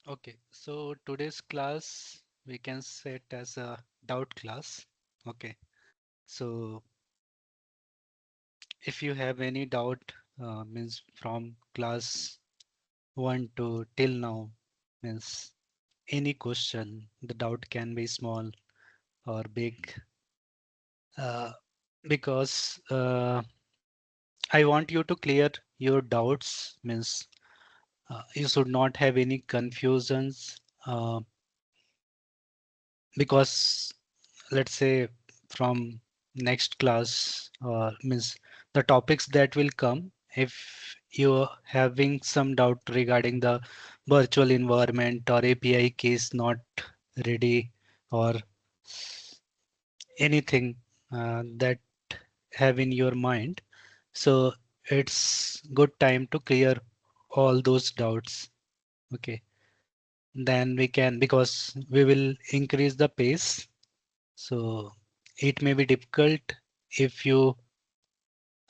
Okay, so today's class we can set as a doubt class. Okay, so if you have any doubt, means from class 1 to till now, means any question, the doubt can be small or big, uh, because I want you to clear your doubts, means you should not have any confusions, because let's say from next class, means the topics that will come, if you're having some doubt regarding the virtual environment or API case not ready or anything that have in your mind, so it's good time to clear all those doubts. Okay, then we can, because we will increase the pace, so it may be difficult if you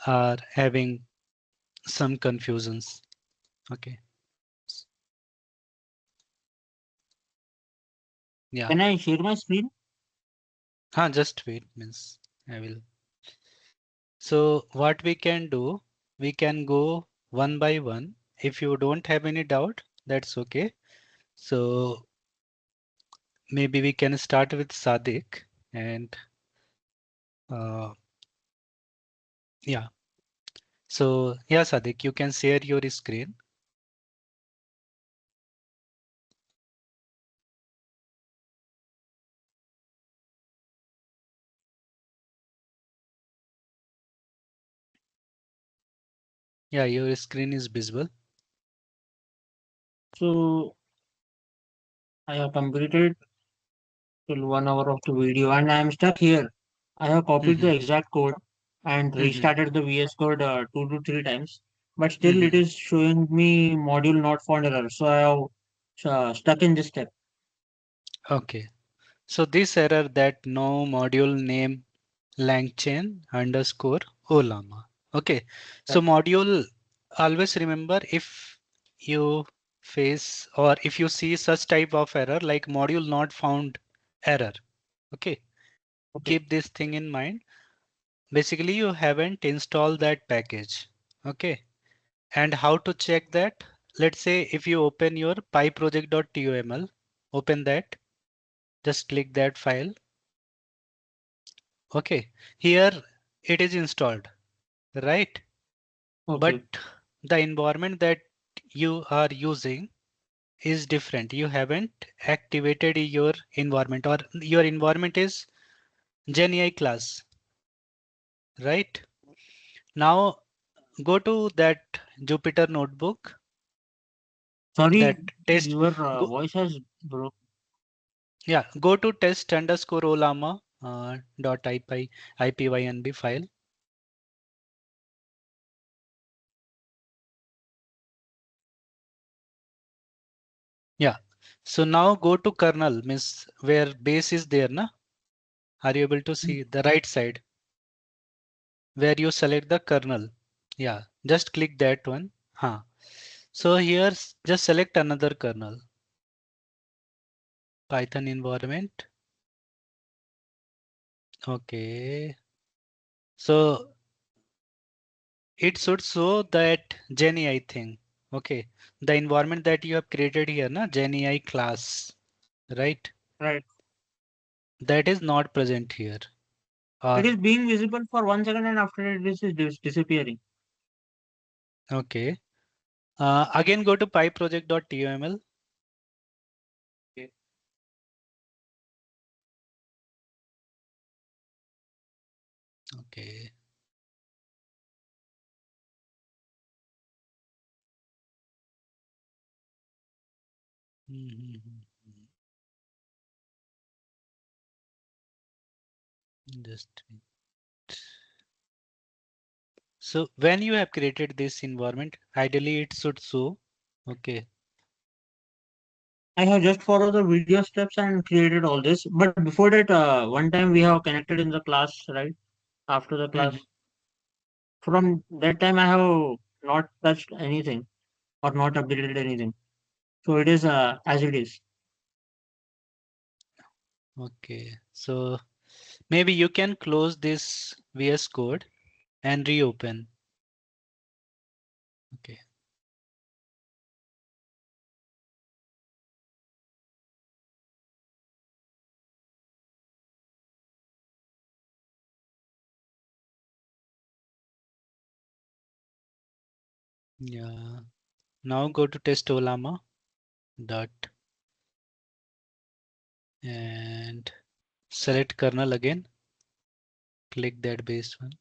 are having some confusions. Okay. Yeah. Can I share my screen? Just wait, means I will. So what we can do, we can go one by one. If you don't have any doubt, that's okay. So maybe we can start with Sadiq and uh, yeah. So yeah, Sadiq, you can share your screen. Yeah, your screen is visible. So I have completed till 1 hour of the video and I am stuck here. I have copied the Mhm, exact code and mhm, restarted the VS Code 2 to 3 times, but still it mhm. is showing me module not found error. So I have stuck in this step. Okay. So this error that no module name langchain underscore olama. Okay. So Right. module, always remember, if you face or if you see such type of error like module not found error. Okay. Okay. Keep this thing in mind. Basically, you haven't installed that package. Okay. And how to check that? Let's say if you open your pyproject.toml, open that, just click that file. Okay, here it is installed, right? But Okay. the environment that you are using is different. You haven't activated your environment, or your environment is GenAI class, right? Now go to that Jupyter notebook, that Sorry, test. your Go, voice has broke. yeah, go to test underscore olama dot ipynb file. Yeah. So now go to kernel, means where base is there, na? Are you able to see the right side where you select the kernel? Yeah, just click that one. So here just select another kernel, Python environment. Okay. So it should show that GenAI thing. Okay. The environment that you have created here, na, GenAI class, right? Right. That is not present here. It Or is being visible for 1 second and after it is disappearing. okay. Again go to pyproject.toml. Okay. Okay. Mhm. Just so when you have created this environment, ideally it should show. Okay. I have just followed the video steps and created all this. But before that, one time we have connected in the class, right? After the Mhm. class. From that time, I have not touched anything or not updated anything. So it is as it is. Okay, so maybe you can close this VS Code and reopen. Okay. Yeah. Now go to testolama dot and select kernel again. Click that base one.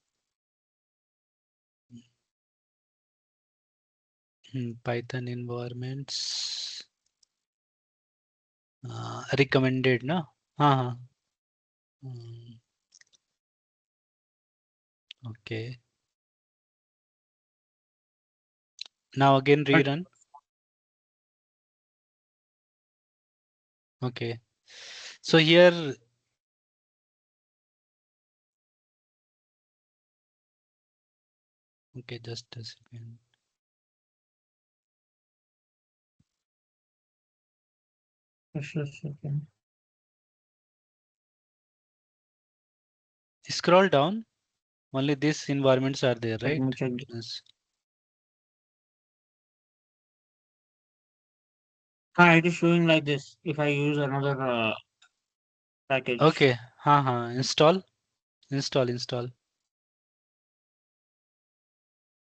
Python environments recommended na. हाँ हाँ. Hmm, okay. Now again But rerun. Okay. So here, okay, just a second. just a second. Scroll down. Only these environments are there, Let right? me check. Yes. It is showing like this. If I use another package, Okay. हाँ हाँ. Install.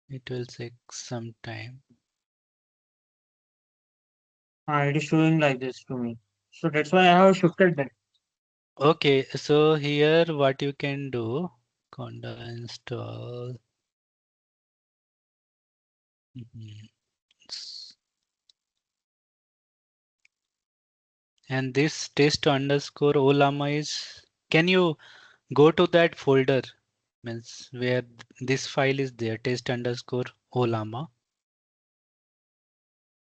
It will take some time. it is showing like this to me. So that's why I have shifted that. Okay. So here what you can do, conda install. Mhm. And this test underscore olama is, can you go to that folder, means where this file is there, test underscore olama.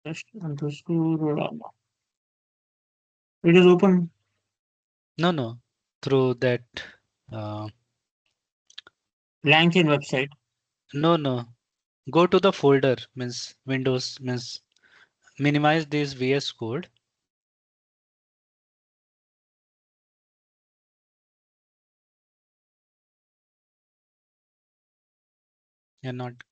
Just underscore Rolama. It is open. No, through that. Uh, LangChain website. no. Go to the folder, means Windows, means minimize this VS Code. या not,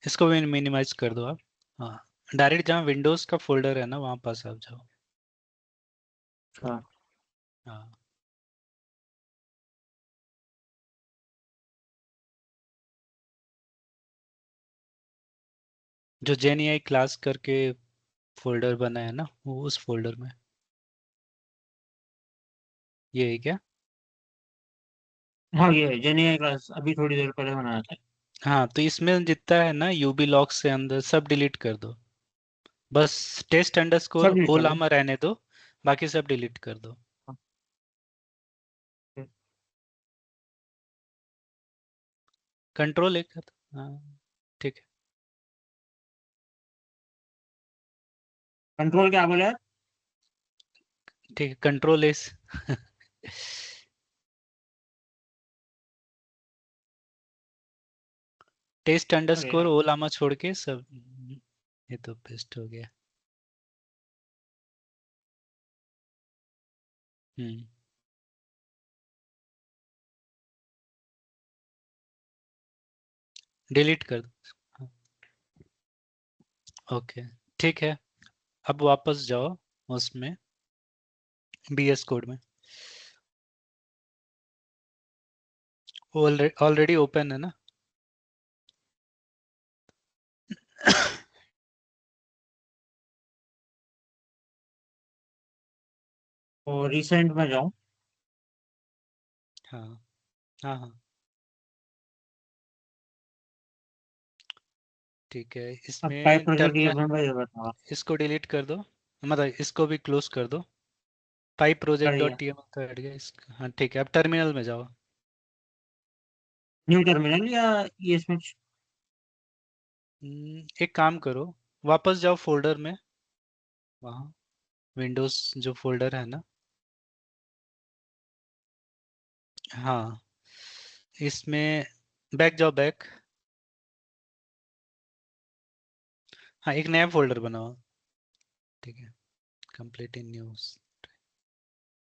इसको भी minimise कर दो आप. हाँ, direct जहाँ Windows का folder है ना वहां पास आप जाओ. हाँ. हाँ. जो जेन क्लास करके फोल्डर बना है ना, वो उस फोल्डर में. ये है क्या? हाँ, ये है जेनी क्लास, अभी थोड़ी देर पहले बनाया था. हाँ, तो इसमें जितना है ना यूबी लॉग से अंदर सब डिलीट कर दो. बस टेस्ट सब अंडरस्कोर डिलीट कर दो. ओलामा रहने दो. बाकी सब डिलीट कर दो. हाँ, कंट्रोल एक. हाँ, ठीक है. कंट्रोल क्या बोला है? ठीक है, कंट्रोल एस. टेस्ट अरे अंडरस्कोर यार, ओलामा छोड़ के सब. ये तो बेस्ट हो गया. हम्म. डिलीट कर दो. ओके, ठीक है. अब वापस जाओ उसमें, बीएस कोड में. ऑलरेडी ओपन है ना. और रिसेंट में जाऊँ. हाँ हाँ, ठीक है. अब पाइप इसमें प्रोजेक्ट ये टर्मिनल, बन रहा था. इसको डिलीट कर दो, मतलब इसको भी क्लोज कर दो. पाइप कर प्रोजेक्ट दिया. डॉट टीएमएल तो हट गया इसका. हाँ ठीक है, अब टर्मिनल में जाओ. न्यू टर्मिनल या ये इसमें. एक काम करो, वापस जाओ फोल्डर में. वहाँ विंडोज जो फोल्डर है ना. हाँ, इसमें बैक जाओ, बैक. हाँ एक नया फोल्डर बनाओ, ठीक है, कंप्लीट इन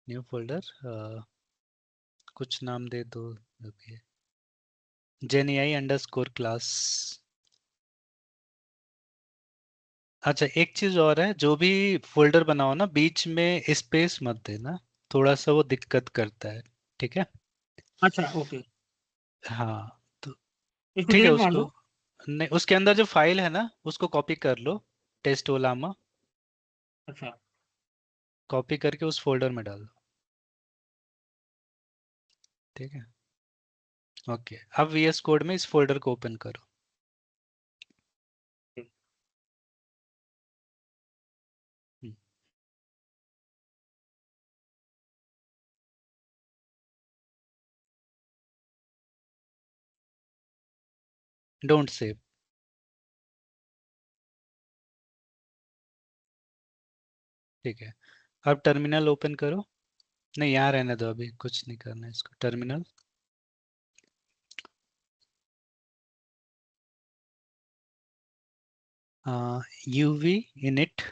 न्यू फोल्डर, कुछ नाम दे दो, GenAI_class। अच्छा एक चीज और है, जो भी फोल्डर बनाओ ना बीच में स्पेस मत देना, थोड़ा सा वो दिक्कत करता है, ठीक है। अच्छा ओके, हाँ तो इसको ठीक है, डिलीट मार उसको दो। नहीं, उसके अंदर जो फाइल है ना उसको कॉपी कर लो, टेस्ट ओलामा, अच्छा कॉपी करके उस फोल्डर में डाल दो, ठीक है। ओके अब VS कोड में इस फोल्डर को ओपन करो। डोंट सेव, ठीक है। अब टर्मिनल ओपन करो, नहीं यहाँ रहने दो, अभी कुछ नहीं करना है इसको, टर्मिनल UV init,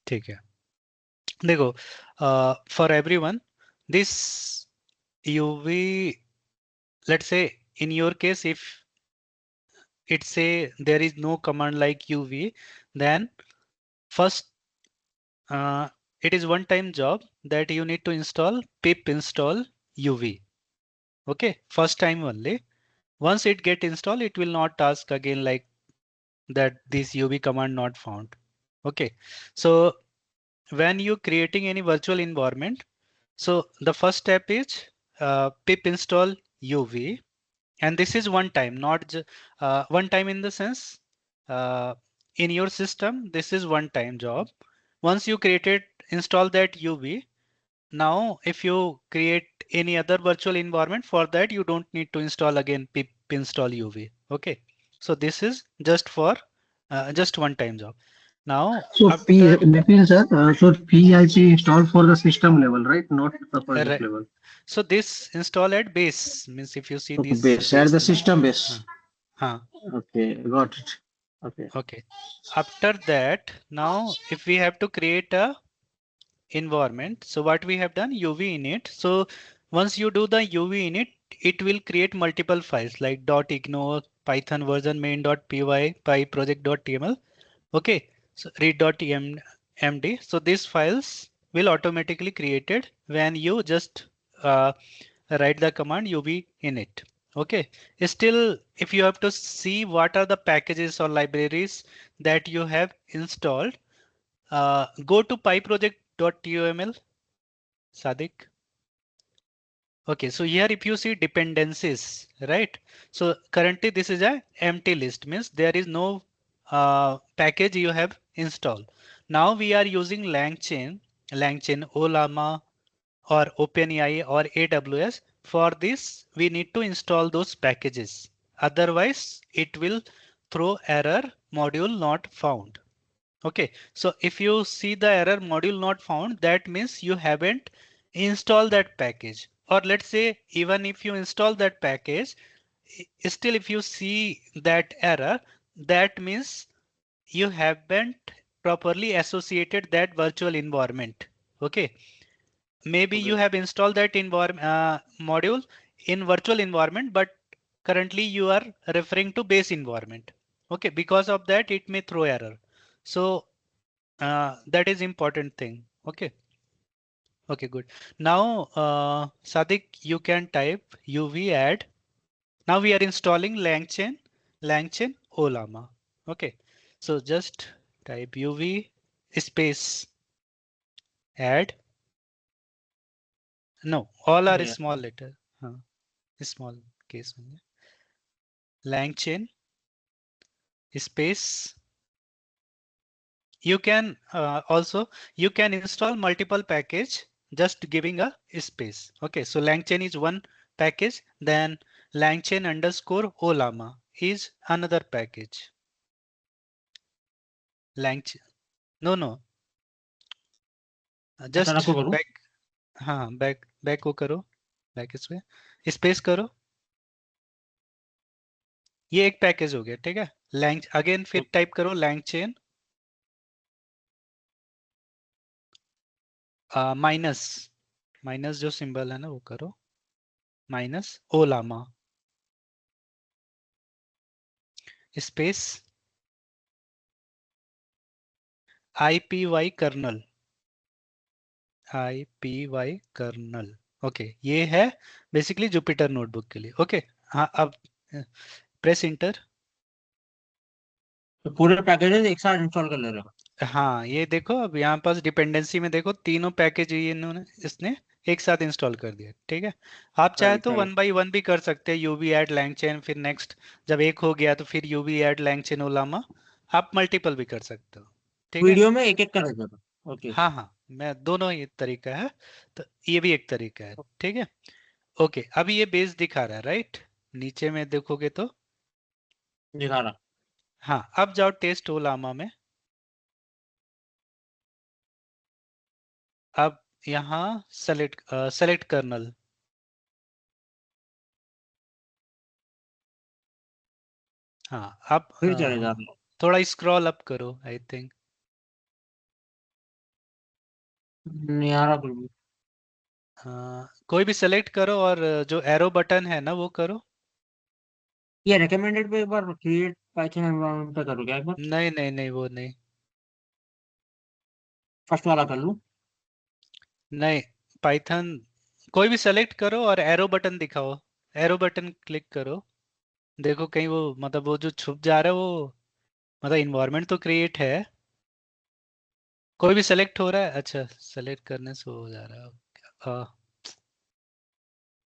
ठीक है। देखो for everyone this UV, let's say in your case if it say there is no command like UV, then first it is one time job that you need to install pip install UV. Okay, first time only. Once it get installed, it will not ask again like that this UV command not found. Okay, so when you creating any virtual environment, so the first step is pip install UV, and this is one time, not one time in the sense uh, in your system. This is one time job. Once you created install that UV, now if you create any other virtual environment, for that you don't need to install again pip install UV. Okay, so this is just for just one time job. Now So P after Nipil sir, so PIP installed for the system level, right? Not the project uh, level. so this install at base means if you see Okay, this base at base the thing, system base. huh, Okay, got it. Okay. okay. After that, now if we have to create a environment, so what we have done, UV init. So once you do the UV init, it will create multiple files like .ignore, Python version main.py, pyproject.tml. Okay, so read.md. So these files will automatically created when you just write the command UV init. Okay, still if you have to see what are the packages or libraries that you have installed, go to pyproject.tuml, Sadik. Okay, so here if you see dependencies, right? So currently this is a empty list, means there is no package you have installed. Now we are using LangChain, Ollama or OpenAI or AWS. For this, we need to install those packages. Otherwise, it will throw error module not found. Okay, so if you see the error module not found, that means you haven't installed that package. Or let's say even if you install that package, still if you see that error, that means you haven't properly associated that virtual environment. Okay, maybe you okay have installed that module in virtual environment, but currently you are referring to base environment. Okay, because of that it may throw error. So that is important thing. Okay. Okay, good. Now, Sadik, you can type UV add. Now we are installing LangChain Ollama. Okay. So just type UV space add. No, all are yeah small letter. Small case only. LangChain space. You can also you can install multiple package just giving a space. Okay, so LangChain is one package, then LangChain underscore Ollama is another package. LangChain, no, ऐसा just रखो करूँ। back, हाँ back को करो, back इसमें space करो, ये एक पैकेज हो गया, ठीक है। लैंग अगेन फिर टाइप करो लैंग चेन माइनस, माइनस जो सिंबल है ना वो करो, minus Ollama space IPY kernel, IPY kernel. Okay, ये है बेसिकली जुपिटर नोटबुक के लिए। ओके हाँ, अब प्रेस इंटर। तो पूरे पैकेजेस एक साथ इंस्टॉल कर ले रहे हो? हाँ ये देखो, अब यहाँ पास डिपेंडेंसी में देखो तीनों पैकेज ये इन्होंने इसने एक साथ इंस्टॉल कर दिया, ठीक है। आप चाहे राइट तो राइट। वन बाय वन भी कर सकते हैं, यूवी ऐड लैंगचेन, फिर नेक्स्ट जब एक हो गया तो फिर यूवी ऐड लैंगचेन ओलामा, आप मल्टीपल भी कर सकते हो, ठीक है। वीडियो में एक एक कर रहे थे। ओके। हाँ हाँ, मैं दोनों ही तरीका है, तो ये भी एक तरीका है, ठीक है। ओके, अभी ये बेस दिखा रहा है राइट, नीचे में देखोगे तो। दिखा रहा। हाँ, अब जाओ टेस्ट ओलामा में। अब यहाँ सेलेक्ट कर्नल। हाँ अब फिर चले जा हाँ, रहे हो? थोड़ा स्क्रॉल अप करो आई थिंक। नहीं आ रहा कुछ भी। कोई भी सेलेक्ट करो और जो एरो बटन है ना वो करो। ये रिकमेंडेड पे एक बार क्रिएट पाइथन एनवायरनमेंट पे करो क्या एक बार? नहीं नहीं नहीं, वो नहीं। फर्स्ट वाला कर लूँ? नहीं, पाइथन कोई भी सेलेक्ट करो और एरो बटन दिखाओ, एरो बटन क्लिक करो। देखो कहीं वो मतलब वो जो छुप जा रहा है वो, मतलब इन्वायरमेंट तो क्रिएट है, कोई भी सेलेक्ट हो रहा है। अच्छा, सेलेक्ट करने से हो जा रहा है।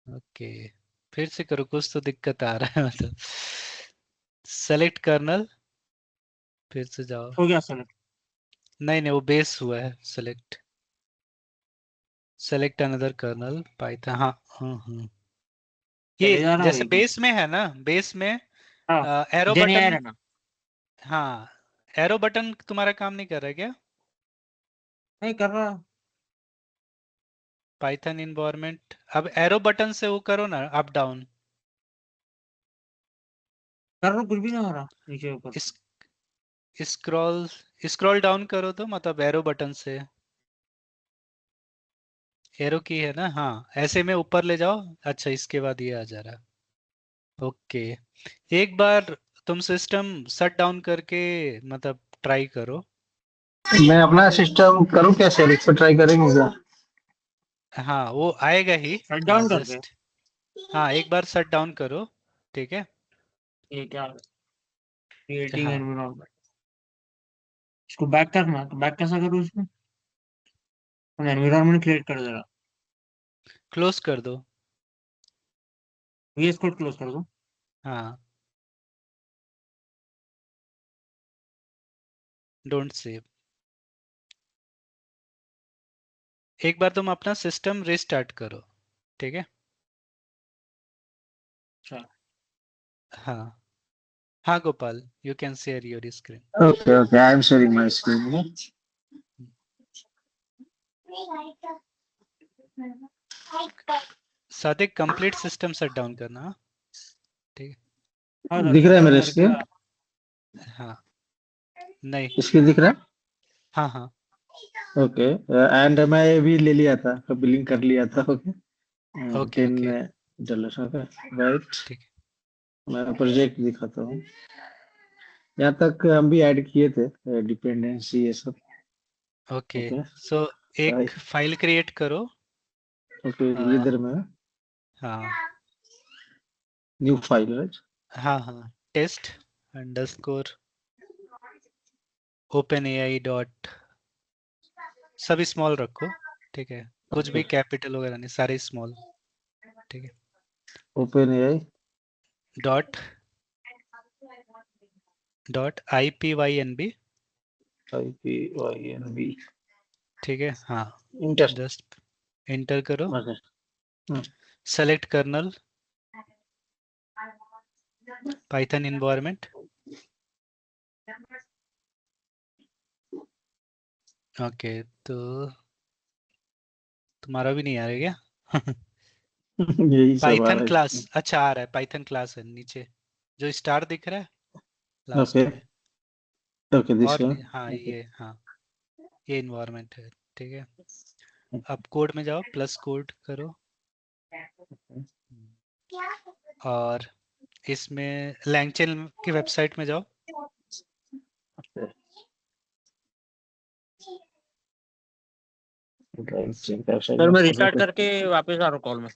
ओके, फिर से करो, कुछ तो दिक्कत आ रहा है मतलब। सेलेक्ट कर्नल, फिर से जाओ। हो गया सेलेक्ट। नहीं नहीं, वो बेस हुआ है select, select another kernel Python. हाँ हाँ हाँ, ये चले जा रहा जैसे वही पे। बेस में है ना, बेस में हाँ। एरो जेन एआई बटन। रहना। हाँ, एरो बटन तुम्हारा काम नहीं कर रहा है क्या? नहीं कर रहा। पाइथन इन्वायरमेंट, अब एरो बटन से वो करो ना, अप डाउन। कर रहा कुछ भी नहीं हो रहा नीचे ऊपर। इस स्क्रॉल स्क्रॉल डाउन करो तो मतलब एरो बटन से, एरो की है ना, हाँ ऐसे में ऊपर ले जाओ। अच्छा, इसके बाद ये आ जा रहा है। ओके, एक बार तुम सिस्टम शट डाउन करके मतलब ट्राई करो। मैं अपना सिस्टम करूँ क्या सर, इस पर ट्राई करेंगे क्या? हाँ वो आएगा ही, शट डाउन करके। जस्ट हाँ एक बार शट डाउन करो, ठीक है। ये क्या? क्रिएटिंग हाँ, एनवायरनमेंट। इसको बैक करना तो बैक कैसा करूँ इसमें? एनवायरनमेंट क्रिएट कर दे रहा। क्लोज कर दो। VS कोड क्लोज कर दूं? हाँ, डोंट सेव। एक बार तुम अपना सिस्टम रिस्टार्ट करो, ठीक है। अच्छा। हाँ हाँ Gopal, you can share your screen. Okay okay, I am sharing my screen. Sadiq complete system shut down करना, हाँ? ठीक हाँ सर, दिख शट रहा है डाउन मेरा करके। स्क्रीन? है। हाँ, नहीं, स्क्रीन दिख रहा हाँ हाँ, है? ओके। एंड मैं भी ले लिया था, बिलिंग कर लिया था। Okay. Okay 10 okay, dollar. Okay right. ठीक मैं प्रोजेक्ट दिखाता हूँ। यहाँ तक हम भी ऐड किए थे डिपेंडेंसी ये सब। है। Okay, okay. सो एक फाइल क्रिएट करो। ओके, आ, इधर में हाँ न्यू फाइल राइट। हाँ हाँ, test underscore open AI dot, सभी स्मॉल रखो, ठीक है। कुछ ओके, भी कैपिटल वगैरह नहीं, सारे स्मॉल, ठीक है। Open AI dot dot IPYNB, IPYNB ठीक है। हाँ, इंटर। जस्ट एंटर करो। Okay. Select kernel Python environment. Okay, तो तुम्हारा भी नहीं आ रहा है क्या? यही सब आ पाइथन रहा है क्लास, इसमें। अच्छा आ रहा है, पाइथन क्लास है नीचे। जो स्टार दिख रहा है लास्ट ओके में, ओके दिस और वन हाँ ये इन्वायरमेंट है, ठीक है। अब कोड में जाओ, प्लस कोड करो, और इसमें लैंगचेन की वेबसाइट में जाओ। सर मैं रिस्टार्ट करके वापस आ रहा हूँ कॉल में।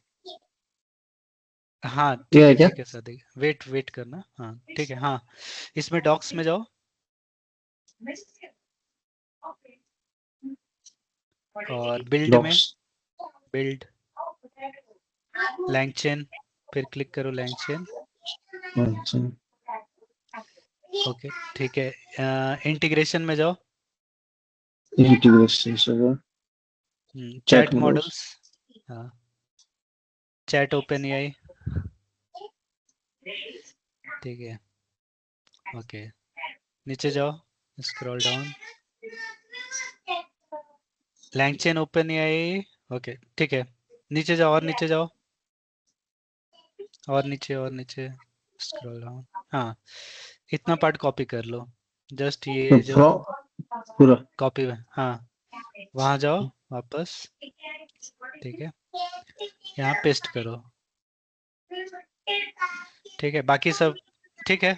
हाँ ये है क्या? ठीक है सर, वेट करना, हाँ ठीक है। हाँ इसमें डॉक्स में जाओ, और बिल्ड में, डॉक्स बिल्ड लैंगचेन, फिर क्लिक करो लैंगचेन। अच्छा ओके ठीक है, इंटीग्रेशन में जाओ, इंटीग्रेशन से चैट मॉडल्स मॉडल्स, हाँ चैट ओपन एआई, ठीक है। ओके नीचे जाओ, scroll down, LangChain open AI, okay ठीक है। नीचे जाओ, और नीचे जाओ, और नीचे स्क्रॉल डाउन, हाँ इतना पार्ट कॉपी कर लो, जस्ट ये जो पूरा कॉपी, हाँ वहाँ जाओ वापस, ठीक है, यहाँ पेस्ट करो, ठीक है। बाकी सब ठीक है।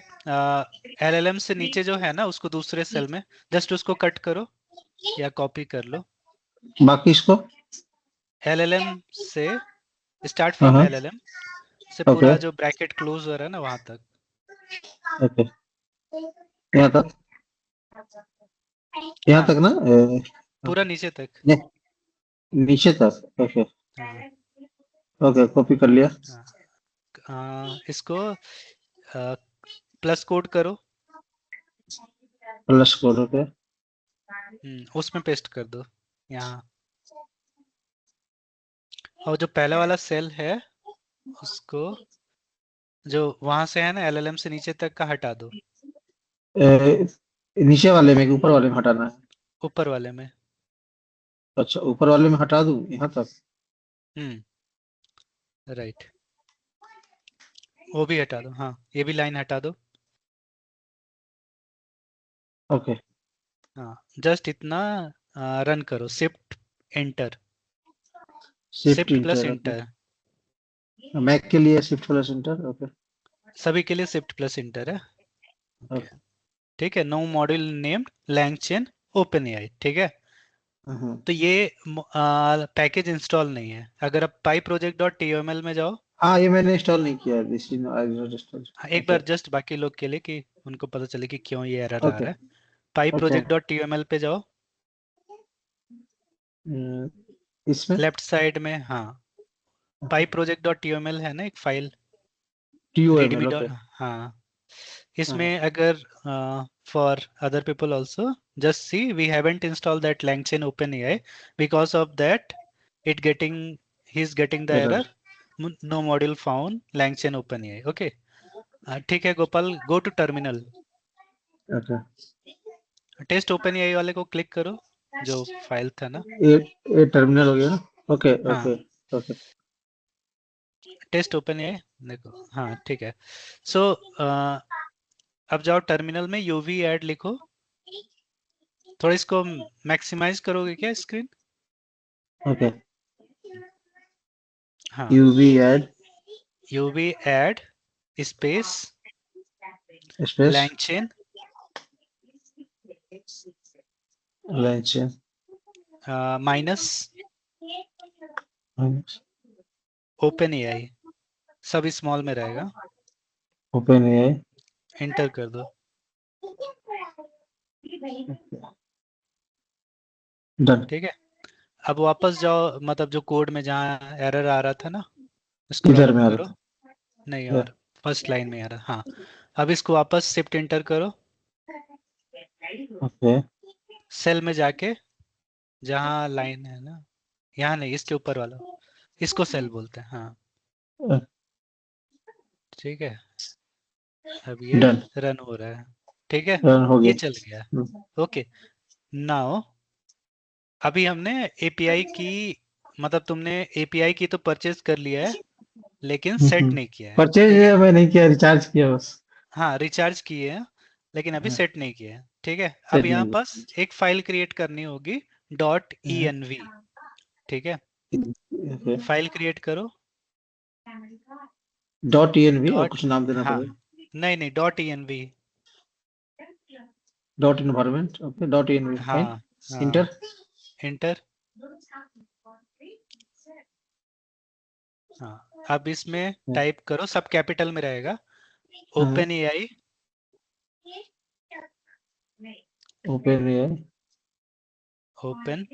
LLM से नीचे जो है ना, उसको दूसरे सेल में जस्ट उसको कट करो या कॉपी कर लो। बाकी इसको LLM से स्टार्ट हाँ फ्रॉम हाँ LLM से ओके पूरा जो ब्रैकेट क्लोज हो रहा है ना, वहां तक, ओके यहाँ तक यहाँ हाँ तक ना पूरा नीचे तक, नीचे तक ओके हाँ ओके कॉपी कर लिया इसको प्लस कोड करो, प्लस कोड ओके उसमें पेस्ट कर दो यहाँ, और जो पहला वाला सेल है उसको, जो वहां से है ना LLM से नीचे तक का, हटा दो, नीचे वाले में कि ऊपर वाले में हटाना है ऊपर वाले में। अच्छा ऊपर वाले में हटा दूं यहाँ तक राइट, वो भी हटा दो, हाँ ये भी लाइन हटा दो, ओके हाँ जस्ट इतना रन करो, shift enter, shift shift plus enter enter, okay Mac के लिए शिफ्ट प्लस इंटर ओके सभी के लिए शिफ्ट प्लस इंटर है, ओके ओके ठीक है। No module named langchain open AI, ठीक है। तो ये पैकेज इंस्टॉल नहीं है। अगर आप pyproject.tml में जाओ, हाँ ये मैंने इंस्टॉल नहीं किया this is I not install एक ओके बार जस्ट बाकी लोग के लिए, कि उनको पता चले कि क्यों ये एरर आ ओके रहा है। pyproject.tml पे जाओ, इसमें लेफ्ट साइड में, हाँ pyproject.tml है ना एक file, readme TUML dot, okay हाँ इसमें अगर for other people also, just see we haven't install that langchain openai, because of that it getting, he is getting the error error, no module found langchain openai, okay। ठीक है Gopal, go to terminal, okay test OpenAI वाले को click करो, जो file था ना, ये terminal हो गया ना ओके हाँ ओके ओके टेस्ट ओपनएआई, देखो हाँ ठीक है। सो अब जाओ टर्मिनल में, यूवी एड लिखो, थोड़ा इसको मैक्सिमाइज करोगे क्या स्क्रीन, ओके हाँ UV add UV add space space langchain langchain minus open AI, सब स्मॉल में रहेगा, ओपन AI एंटर कर दो, डन ठीक है। अब वापस जाओ, मतलब जो कोड में जहाँ एरर आ रहा था ना, स्क्रॉल इधर अप में आ करो, रहा नहीं था और फर्स्ट लाइन में आ रहा, हाँ अब इसको वापस शिफ्ट एंटर करो, ओके सेल में जाके जहाँ लाइन है ना, यहाँ नहीं इसके ऊपर वाला, इसको सेल बोलते हैं, हाँ ठीक है। अब ये डन रन हो रहा है, ठीक है, रन हो ये गया चल गया, ओके। नाउ अभी हमने एपीआई की, मतलब तुमने एपीआई की तो परचेज कर लिया है, लेकिन सेट नहीं किया है, परचेज ठीक है। मैं नहीं किया रिचार्ज किया बस हाँ रिचार्ज किए हैं लेकिन अभी हाँ, सेट नहीं किए हैं। ठीक है, अब सेट यहाँ नहीं पास एक फाइल क्रिएट करनी होगी किया। .env। ठीक है, ओके, फाइल क्रिएट करो। .env और डॉट कुछ नाम देना हाँ, पड़ेगा। नहीं .env। .environment, okay, .env fine. हाँ हाँ, इंटर। इंटर। हाँ, अब इसमें टाइप करो, सब कैपिटल में रहेगा, open AI open AI open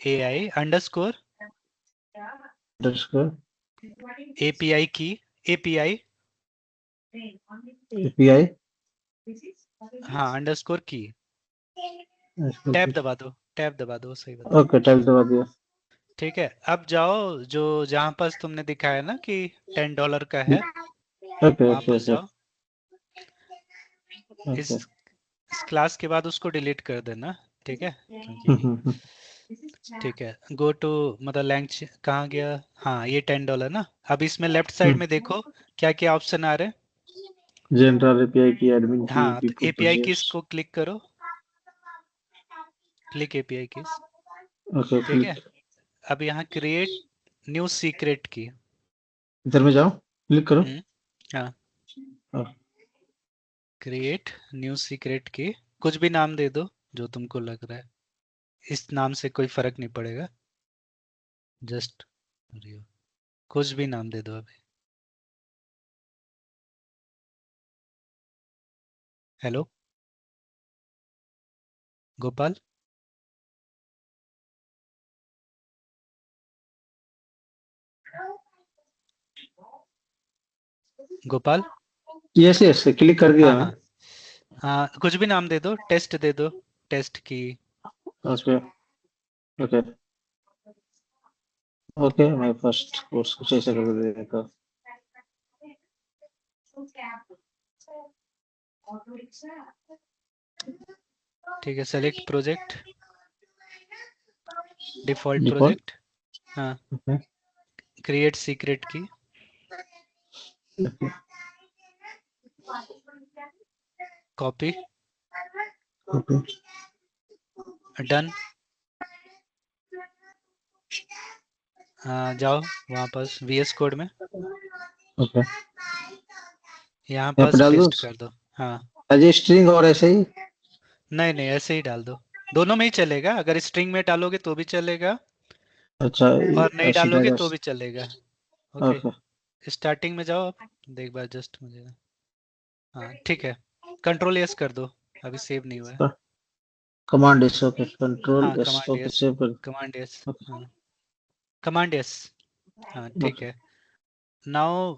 AI underscore underscore API की एपीआई। एपीआई। हाँ अंडरस्कोर की, टैब दबा दो, टैब दबा दो, सही बता। ओके, टाइप दबा दिया। ठीक है, अब जाओ जो जहाँ पास तुमने दिखाया ना कि $10 का है, ओके वहां ओके पास ओके जाओ। ओके। इस क्लास के बाद उसको डिलीट कर देना। ठीक है, क्योंकि ठीक है, गो टू मतलब लैंग्वेज कहाँ गया, हाँ ये $10 ना। अब इसमें लेफ्ट साइड में देखो क्या क्या ऑप्शन आ रहे हैं। जनरल एपीआई की, एडमिन की, हाँ तो पीपल एपीआई प्रोजेक्ट्स। कीज को क्लिक करो, क्लिक एपीआई कीज। ओके, ठीक है, अब यहाँ क्रिएट न्यू सीक्रेट की। इधर में जाओ, क्लिक करो। हाँ, हाँ, क्रिएट न्यू सीक्रेट की, कुछ भी नाम दे दो जो तुमको लग रहा है, इस नाम से कोई फर्क नहीं पड़ेगा, जस्ट कुछ भी नाम दे दो अभी। Hello Gopal, Gopal. Yes yes, click कर दिया हाँ मैं। हाँ हाँ, कुछ भी नाम दे दो, टेस्ट दे दो, टेस्ट की। उस पे ओके ओके, मैं फर्स्ट कोर्स कुछ ऐसा कर देगा। ठीक है, select project, default default. Project. हाँ, ओके क्रिएट सीक्रेट की, कॉपी, ओके डन। जाओ वापस VS कोड में, ओके, यहाँ यहाँ पे पास डाल दो पेस्ट कर दो। हाँ, एज ए स्ट्रिंग और ऐसे ही। नहीं नहीं ऐसे ही डाल दो, दोनों में ही चलेगा, अगर स्ट्रिंग में डालोगे तो भी चलेगा अच्छा, और नहीं ऐसे डालोगे डायरेक्ट। तो भी चलेगा। ओके, ओके, स्टार्टिंग में जाओ अब, देख बार जस्ट मुझे। हाँ ठीक है, कंट्रोल एस कर दो, अभी सेव नहीं हुआ है। कमांड एस, ओके, कंट्रोल हाँ S, command okay, S, save कर। Command S. हाँ कमांड एस, हाँ ठीक ओके है। Now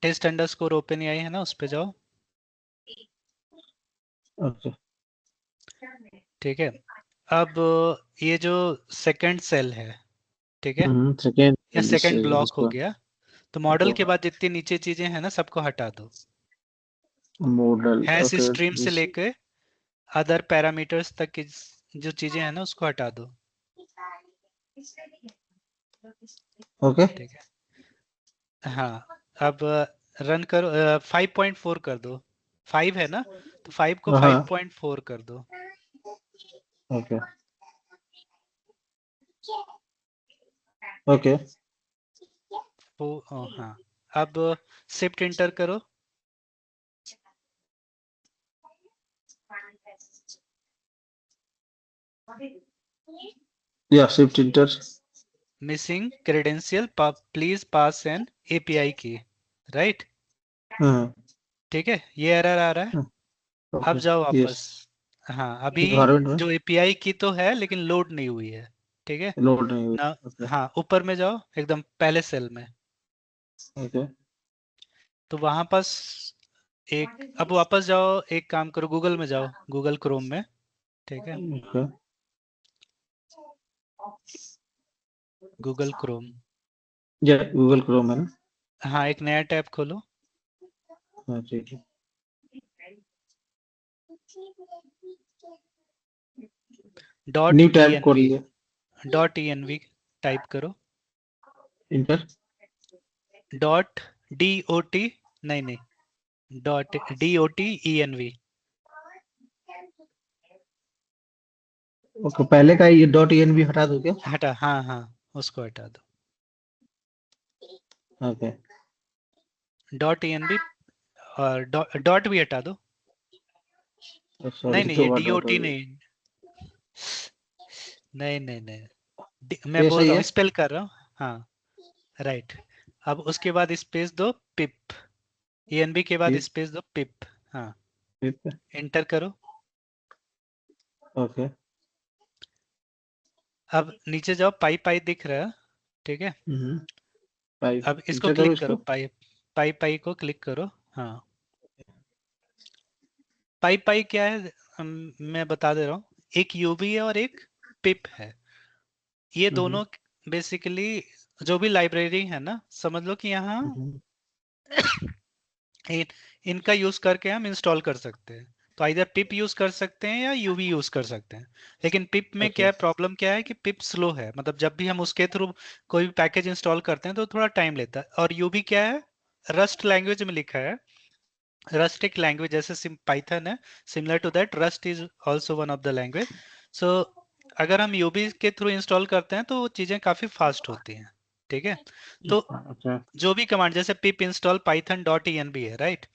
test underscore open AI है ना, उस पे जाओ। ओके। ठीक है, अब ये जो सेकंड सेल है, ठीक है, सेकेंड या सेकंड ब्लॉक हो इसको गया, तो मॉडल के बाद जितनी नीचे चीजें हैं ना सबको हटा दो। मॉडल, हैश ओके स्ट्रीम से दिस। लेके अदर पैरामीटर्स तक की जो चीजें हैं ना उसको हटा दो। ओके ठीक है, हाँ अब रन करो, 5.4 कर दो, 5 है ना, तो 5 को हाँ 5.4 कर दो। Okay okay. हाँ, अब शिफ्ट इंटर करो, या shift inter. Missing credential please pass N API की, राइट। हाँ ठीक है, ये एरर आ रहा है, अब ओके, जाओ यस। वापस। हाँ अभी इन्वायरमेंट में जो एपीआई की तो है लेकिन लोड नहीं हुई है। ठीक है लोड नहीं हुई। ना, ओके हाँ ऊपर में जाओ एकदम पहले सेल में, ओके तो वहां पास एक, अब वापस जाओ, एक काम करो, गूगल में जाओ, गूगल क्रोम में। ठीक है, ओके। Google Chrome. ये गूगल क्रोम है ना? हाँ एक नया टैब खोलो, हाँ ठीक है। डॉट न्यू टैब खोल env, लिया। डॉट env टाइप करो, इंटर। डॉट dot नहीं नहीं DOTENV। ओके, पहले का ये .env हटा दो क्या? हटा, हाँ हाँ, उसको हटा दो। ओके, .env और डॉट भी हटा दो। सॉरी नहीं नहीं, तो ये व्हाट DOT व्हाट नहीं, नहीं नहीं नहीं, मैं ये बोल सही रहा है। हूँ, स्पेल कर रहा हूँ। हाँ, राइट। अब उसके बाद स्पेस दो पिप, ENV के बाद फिर स्पेस दो पिप। हाँ, फिर एंटर करो। ओके। अब नीचे जाओ, पाई पाई दिख रहा है, ठीक है। फाइव अब इसको इंटर करो क्लिक करो, इसको। पाई पाई पाई को क्लिक करो। हाँ, पाई पाई क्या है, मैं बता दे रहा हूँ। एक यूवी है और एक पिप है। ये दोनों बेसिकली जो भी लाइब्रेरी है ना, समझ लो कि यहाँ इन, इनका यूज करके हम इंस्टॉल कर सकते हैं। तो इधर पिप यूज कर सकते हैं या यूवी यूज कर सकते हैं। लेकिन पिप में क्या ओके है, प्रॉब्लम क्या है कि पिप स्लो है, मतलब जब भी हम उसके थ्रू कोई भी पैकेज इंस्टॉल करते हैं तो थोड़ा टाइम लेता है। और यूवी क्या है, रस्ट लैंग्वेज में लिखा है। रस्ट एक लैंग्वेज जैसे पाइथन है, similar to that Rust is also one of the language. So अगर हम यूवी के थ्रू इंस्टॉल करते हैं तो वो चीजें काफी फास्ट होती हैं, ठीक है। तो अच्छा। जो भी कमांड जैसे पिप इंस्टॉल पाइथन डॉट env है, राइट।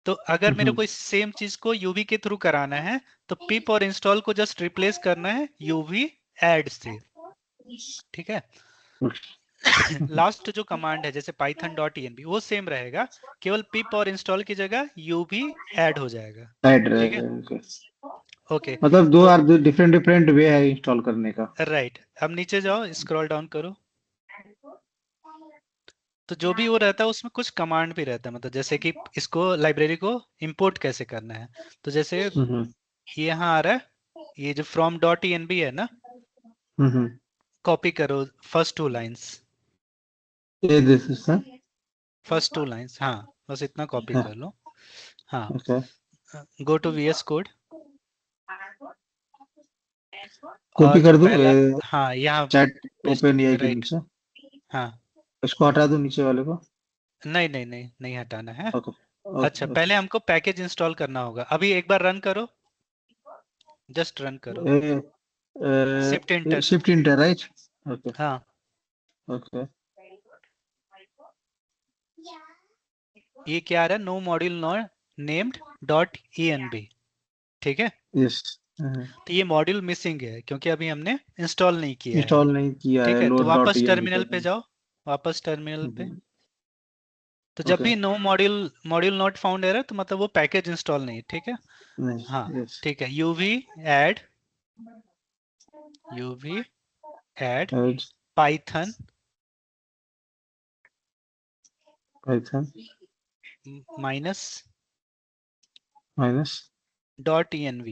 तो अगर मेरे को इस सेम चीज को यूवी के थ्रू कराना है तो पिप और इंस्टॉल को जस्ट रिप्लेस करना है यूवी एड से, ठीक है। लास्ट जो कमांड है जैसे पाइथन डॉट env वो सेम रहेगा, केवल पिप और इंस्टॉल की जगह यूवी ऐड हो जाएगा, ऐड ठीक है। रहेगा, ओके। ओके, मतलब दो तो आर डिफरेंट डिफरेंट वे है इंस्टॉल करने का। राइट, अब नीचे जाओ, स्क्रॉल डाउन करो। तो जो भी वो रहता है उसमें कुछ कमांड भी रहता है, मतलब जैसे कि इसको लाइब्रेरी को इंपोर्ट कैसे करना है। तो जैसे हम्म ये यहाँ आ रहा है, ये जो फ्रॉम डॉट env है ना, हम्म कॉपी करो फर्स्ट टू लाइंस। ये this is first two lines, हाँ, बस इतना कॉपी हाँ, कर लो। हाँ, okay. Go to VS code. और कॉपी जो कर दूं पहला, हाँ यहाँ चैट पेस्ट, ओपन एआई के राइट, नीचे। हाँ, इसको हटा दूं नीचे वाले को। नहीं नहीं नहीं नहीं हटाना है। ओके अच्छा, ओके ओके। पहले हमको पैकेज इंस्टॉल करना होगा, अभी एक बार रन करो, जस्ट रन करो, shift enter. Shift enter right. Okay हाँ, ओके। ये क्या आ रहा है, no module not named dot env, ठीक है। यस, तो ये मॉड्यूल मिसिंग है क्योंकि अभी हमने इंस्टॉल नहीं किया है, इंस्टॉल नहीं किया है, ठीक है। तो लोड डॉट वापस env टर्मिनल पे कर। जाओ, वापस टर्मिनल पे। तो जब ओके, भी no module module not found error, तो मतलब वो पैकेज इंस्टॉल नहीं है, ठीक है। हाँ, नहीं यस। ठीक है, add UV add add Python Python minus minus dot env।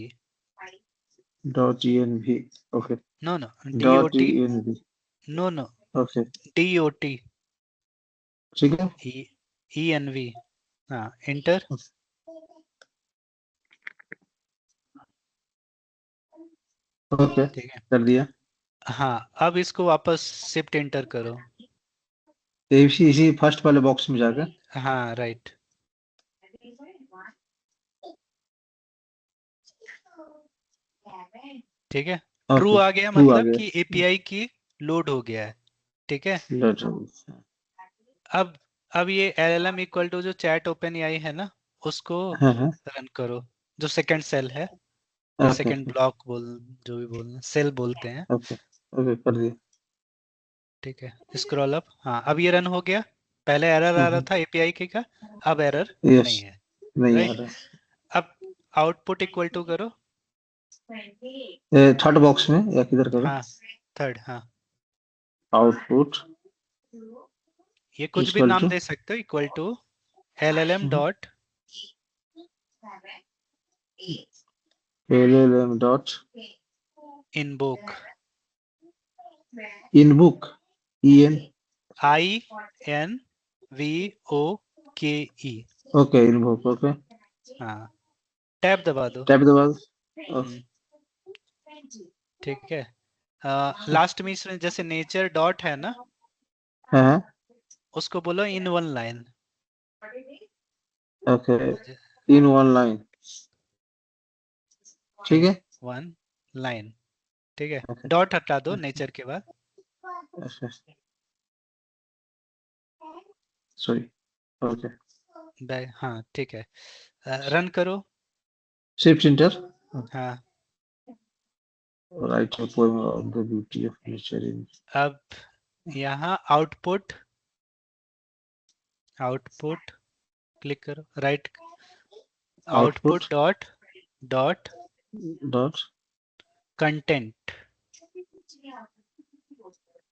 Dot env। Okay, no no, dot dot, env। No no, okay, dot ठीक है। env। हाँ, इंटर। ओके, ठीक है, कर दिया। हाँ, अब इसको वापस शिफ्ट इंटर करो। इसी इसी फर्स्ट वाले बॉक्स में जाकर। हाँ, राइट, ठीक है। ट्रू ओके, आ गया, टू आ मतलब गया। कि API की लोड हो गया है, ठीक है। लेट अब अब ये LLM इक्वल टू जो चैट ओपन AI है ना, उसको हाँ रन करो, जो सेकंड सेल है, या ओके सेकंड ब्लॉक बोल, जो भी बोलना, सेल बोलते हैं, ओके ओके, कर दिया। ठीक है। स्क्रॉल अप, हाँ, अब ये रन हो गया। पहले एरर आ रहा था API की का, अब एरर यस, नहीं है, नहीं आ राइट। रहा। अब आउटपुट इक्वल टू करो। थर्ड बॉक्स में या किधर करो? हाँ, थर्ड, हाँ, आउटपुट ये कुछ भी इक्वल नाम टू दे सकते हो, equal to LLM dot LLM dot invoke, invoke en। INVOKE। Okay, invoke okay. हाँ, टैब दबा दो। टैप दबा दो। ओके, हम्म, ठीक है। लास्ट में इसमें जैसे नेचर डॉट है ना, हाँ उसको बोलो in one line. Okay, in one line. ठीक है? वन लाइन, ठीक है। Okay. डॉट हटा दो नेचर के बाद। अच्छा, sorry. Okay. हाँ ठीक है, रन करो। Shift enter. हाँ, Write a poem of the beauty of nature in. अब यहाँ आउटपुट क्लिक करो, right, output dot dot Dot. Content,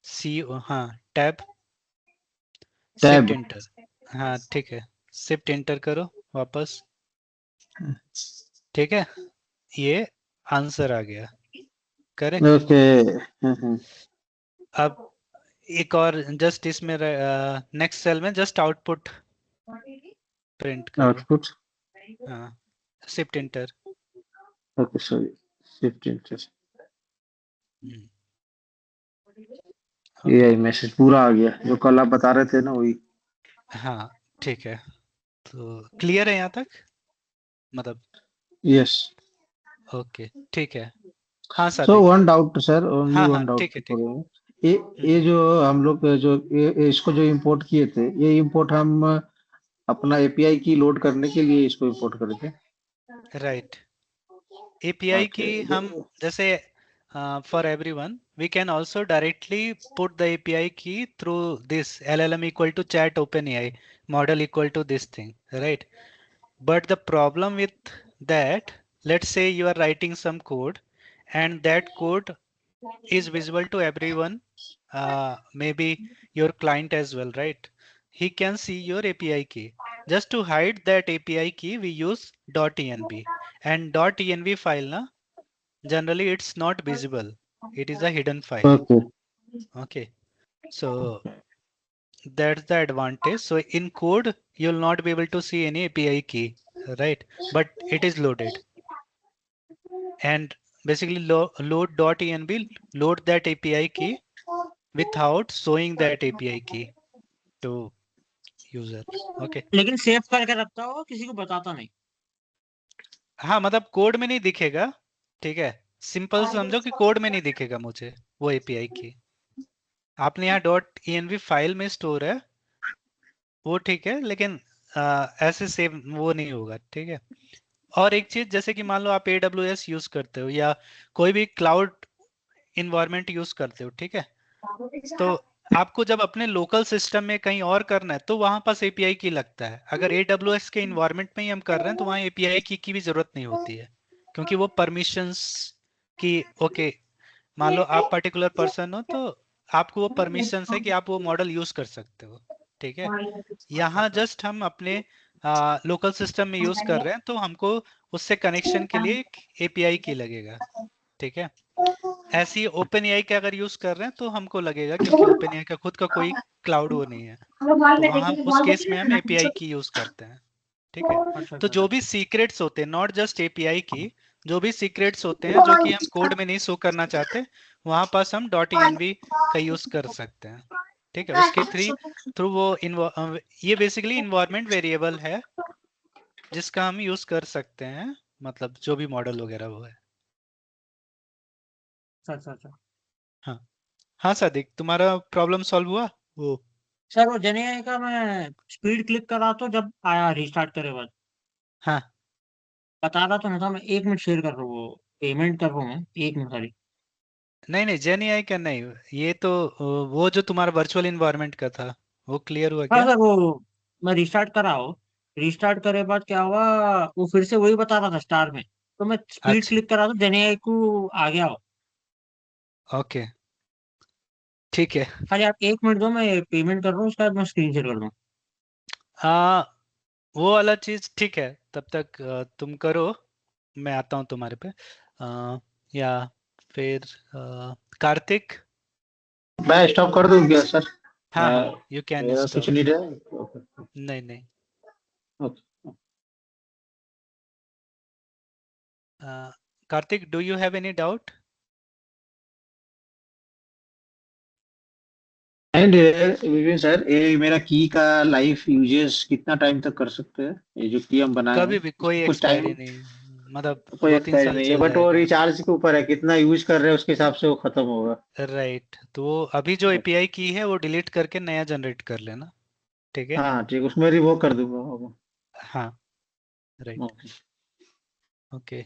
C, हाँ टैब, शिफ्ट Tab. एंटर। हाँ ठीक है, शिफ्ट एंटर करो वापस, ठीक है, ये आंसर आ गया, करेक्ट। Okay. अब एक और जस्ट इसमें नेक्स्ट सेल में जस्ट आउटपुट प्रिंट करो। Output. हाँ, shift enter. Okay, sorry. Shift enter. ये मैसेज पूरा आ गया जो कल आप बता रहे थे ना, वही। हाँ ठीक है, तो क्लियर है यहाँ तक, मतलब यस। ओके ठीक है। हाँ so Sadiq. One doubt sir, only हाँ हाँ वन डाउट ठीक है ठीक फॉर है। ये जो हम लोग जो इसको जो इंपोर्ट किए थे, ये इंपोर्ट हम अपना एपीआई की लोड करने के लिए इसको इंपोर्ट करे थे। Right, API key okay. हम जैसे for everyone we can also directly put the API key through this LLM equal to chat open AI model equal to this thing, right. But the problem with that, let's say you are writing some code and that code is visible to everyone, maybe your client as well, right? He can see your API key. Just to hide that API key, we use .env, and .env file, na, generally it's not visible. It is a hidden file. Okay. Okay, so that's the advantage. So in code, you'll not be able to see any API key, right? But it is loaded. And basically load.env load that API key without showing that API key to user. Okay. लेकिन save करके रखता हो, किसी को बताता नहीं। हाँ मतलब कोड में नहीं दिखेगा, ठीक है, सिंपल समझो कि कोड में नहीं दिखेगा मुझे वो API की, आपने यहाँ .env फाइल में स्टोर है वो, ठीक है, लेकिन ऐसे सेव वो नहीं होगा, ठीक है। और एक चीज, जैसे कि मान लो आप AWS यूज करते हो या कोई भी क्लाउड इन्वायरमेंट यूज करते हो, ठीक है, तो आपको जब अपने लोकल सिस्टम में कहीं और करना है तो वहां पास एपीआई की लगता है। अगर AWS के इन्वायरमेंट में ही हम कर रहे हैं तो वहां एपीआई की भी जरूरत नहीं होती है, क्योंकि वो परमिशंस की, ओके, मान लो आप पर्टिकुलर पर्सन हो तो आपको वो परमिशंस है कि आप वो मॉडल यूज कर सकते हो, ठीक है। यहाँ जस्ट हम अपने लोकल सिस्टम में यूज कर रहे हैं तो हमको उससे कनेक्शन के लिए एक एपीआई की लगेगा, ठीक है। ऐसी ओपन एआई का अगर यूज कर रहे हैं तो हमको लगेगा, क्योंकि ओपन एआई का खुद का कोई क्लाउड वो नहीं है, तो वहां उस केस में हम एपीआई की यूज करते हैं, ठीक है। अच्छा तो अच्छा जो अच्छा। भी सीक्रेट्स होते हैं, नॉट जस्ट एपीआई की, जो भी सीक्रेट्स होते हैं जो कि हम कोड में नहीं शो करना चाहते, वहां पास हम .env का यूज कर सकते हैं, ठीक है। उसके थ्रू वो ये बेसिकली इन्वायरमेंट वेरिएबल है जिसका हम यूज कर सकते हैं, मतलब जो भी मॉडल वगैरह वो है। अच्छा अच्छा। हाँ हाँ सादिक, तुम्हारा प्रॉब्लम सॉल्व हुआ वो। सर वो जेनेआई का मैं स्पीड क्लिक करा तो जब आया रिस्टार्ट करे बाद हाँ बता रहा तो नहीं था। मैं 1 मिनट शेयर कर रहा हूँ, वो पेमेंट कर रहा हूँ मैं, 1 मिनट खाली। नहीं नहीं, जेन एआई का नहीं, ये तो वो जो तुम्हारा वर्चुअल इन्वायरमेंट का था वो क्लियर हुआ हाँ क्या? सर, वो मैं रिस्टार्ट करा हो, रिस्टार्ट करे बाद क्या हुआ, वो फिर से वही बता रहा था स्टार में, तो मैं स्पीड अच्छा, क्लिक करा तो जेनेआई को आ गया हो। ओके, ठीक है। खाली आप 1 मिनट दो, मैं पेमेंट कर रहा हूँ, उसके बाद मैं स्क्रीन शेयर कर दूँ। आ, वो वाला चीज ठीक है, तब तक तुम करो, मैं आता हूँ तुम्हारे पे, या फिर कार्तिक। मैं स्टॉप कर दूं क्या सर? हाँ हाँ, यू कैन मेरा कुछ स्टॉप। नहीं है। नहीं नहीं, okay. Kartik, do you have any doubt? And Vipin sir, ये मेरा की का लाइफ यूजेस कितना टाइम तक कर सकते हैं? ये जो की हम बनाए हैं कभी भी कोई इसको कुछ एक्सपायरी टाइम, नहीं, मतलब कोई 2-3 एक्सपायरी साल नहीं है, चल बट वो जाएगा। रिचार्ज के ऊपर है, कितना यूज कर रहे हैं उसके हिसाब से वो खत्म होगा। राइट, तो अभी जो एपीआई की है वो डिलीट करके नया जनरेट कर लेना, ठीक है। हाँ ठीक, उसमें रिवोक कर दूंगा अब। हाँ, right, okay. Okay.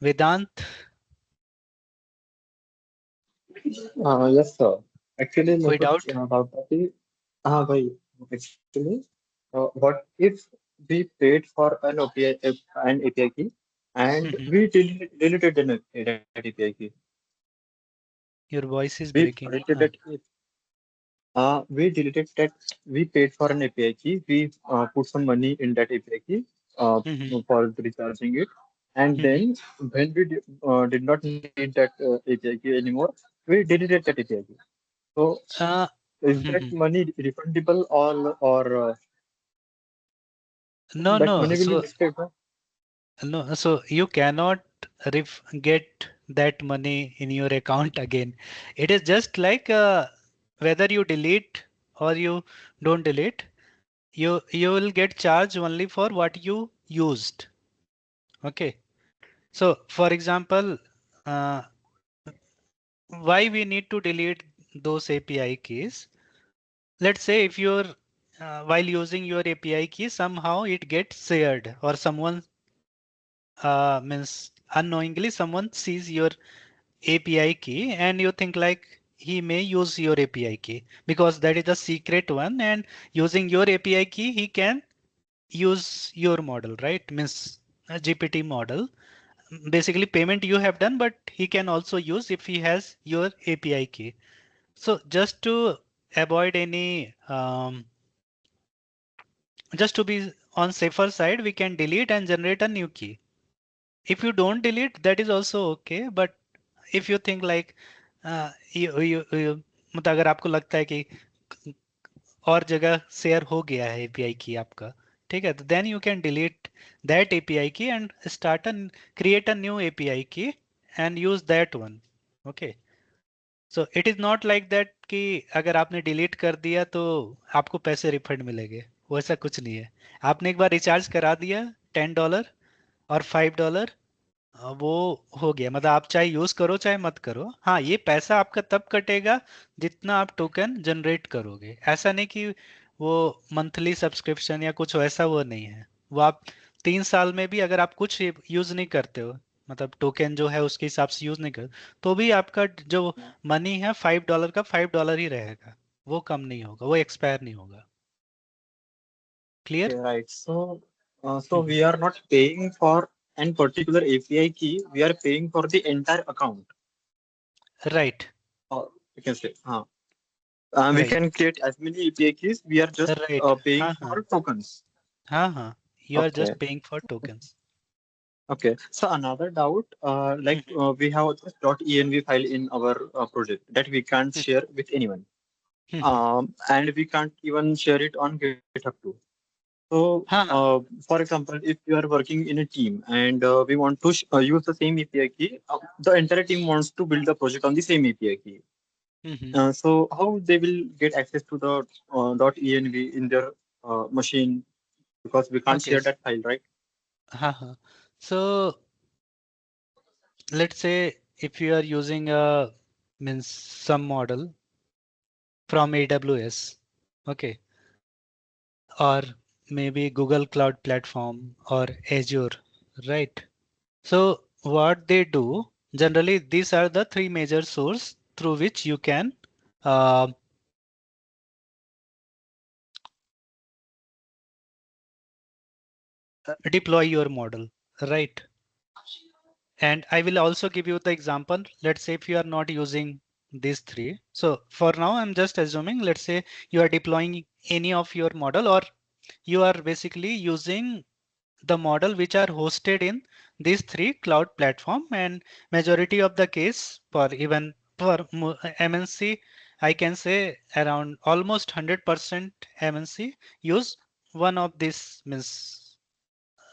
Vedant, yes sir. Actually मेरे कोई को डाउट? डाउट था कि हाँ भाई, actually what if we paid for an API key and we deleted that API key. Your voice is We breaking. deleted हाँ, that. We deleted that. We paid for an API key. We put some money in that API key for recharging it. And then when we did not need that API key anymore, we deleted that API key. So is that money refundable or no, that no, money will be so wasted? No? no, so you cannot get that money in your account again. It is just like whether you delete or you don't delete, you will get charged only for what you used. Okay. So for example, uh, why we need to delete those API keys? Let's say if you're while using your API key, somehow it gets shared or someone means unknowingly someone sees your API key and you think like he may use your API key because that is a secret one, and using your API key he can use your model, right? Means a GPT model. Basically payment you have done, but he can also use if he has your API key. So just to avoid any just to be on safer side, we can delete and generate a new key. If you don't delete, that is also okay, but if you think like मतलब अगर आपको लगता है कि और जगह share हो गया है एपीआई की आपका, ठीक है, तो then you can delete that API key and start create a new API key and use that one. Okay, so it is not like that कि अगर आपने डिलीट कर दिया तो आपको पैसे रिफंड मिलेंगे, वैसा कुछ नहीं है। आपने एक बार रिचार्ज करा दिया $10 और $5, वो हो गया, मतलब आप चाहे यूज करो चाहे मत करो। हाँ, ये पैसा आपका तब कटेगा जितना आप टोकन जनरेट करोगे, ऐसा नहीं कि वो मंथली सब्सक्रिप्शन या कुछ वैसा वो नहीं है। वो आप 3 साल में भी अगर आप कुछ यूज नहीं करते हो, मतलब टोकन जो है उसके हिसाब से यूज नहीं कर, तो भी आपका जो मनी है $5 का $5 ही रहेगा, वो कम नहीं होगा, वो एक्सपायर नहीं होगा। Okay, clear? right. So we are not paying for an particular API key. We are paying for the entire account. Right, Or we can say, we right, can create as many API keys. We are just right, paying हाँ हाँ, for tokens. हाँ हाँ, you are Okay. Just paying for tokens. Okay. So another doubt, we have this .env file in our project that we can't share with anyone. And we can't even share it on GitHub too. So, हाँ, for example, if you are working in a team and we want to use the same API key, the entire team wants to build the project on the same API key. So, how they will get access to the .env in their machine, because we can't okay, share that file, right? हाँ हाँ, so let's say if you are using a means some model from AWS, okay, or maybe Google Cloud Platform or Azure, right? So what they do generally, these are the three major sources through which you can uh, deploy your model, right? And I will also give you the example. Let's say if you are not using these three. So for now, I'm just assuming, let's say you are deploying any of your model, or you are basically using the model which are hosted in these three cloud platform, and majority of the case for even for MNC, I can say around almost 100% MNC use one of these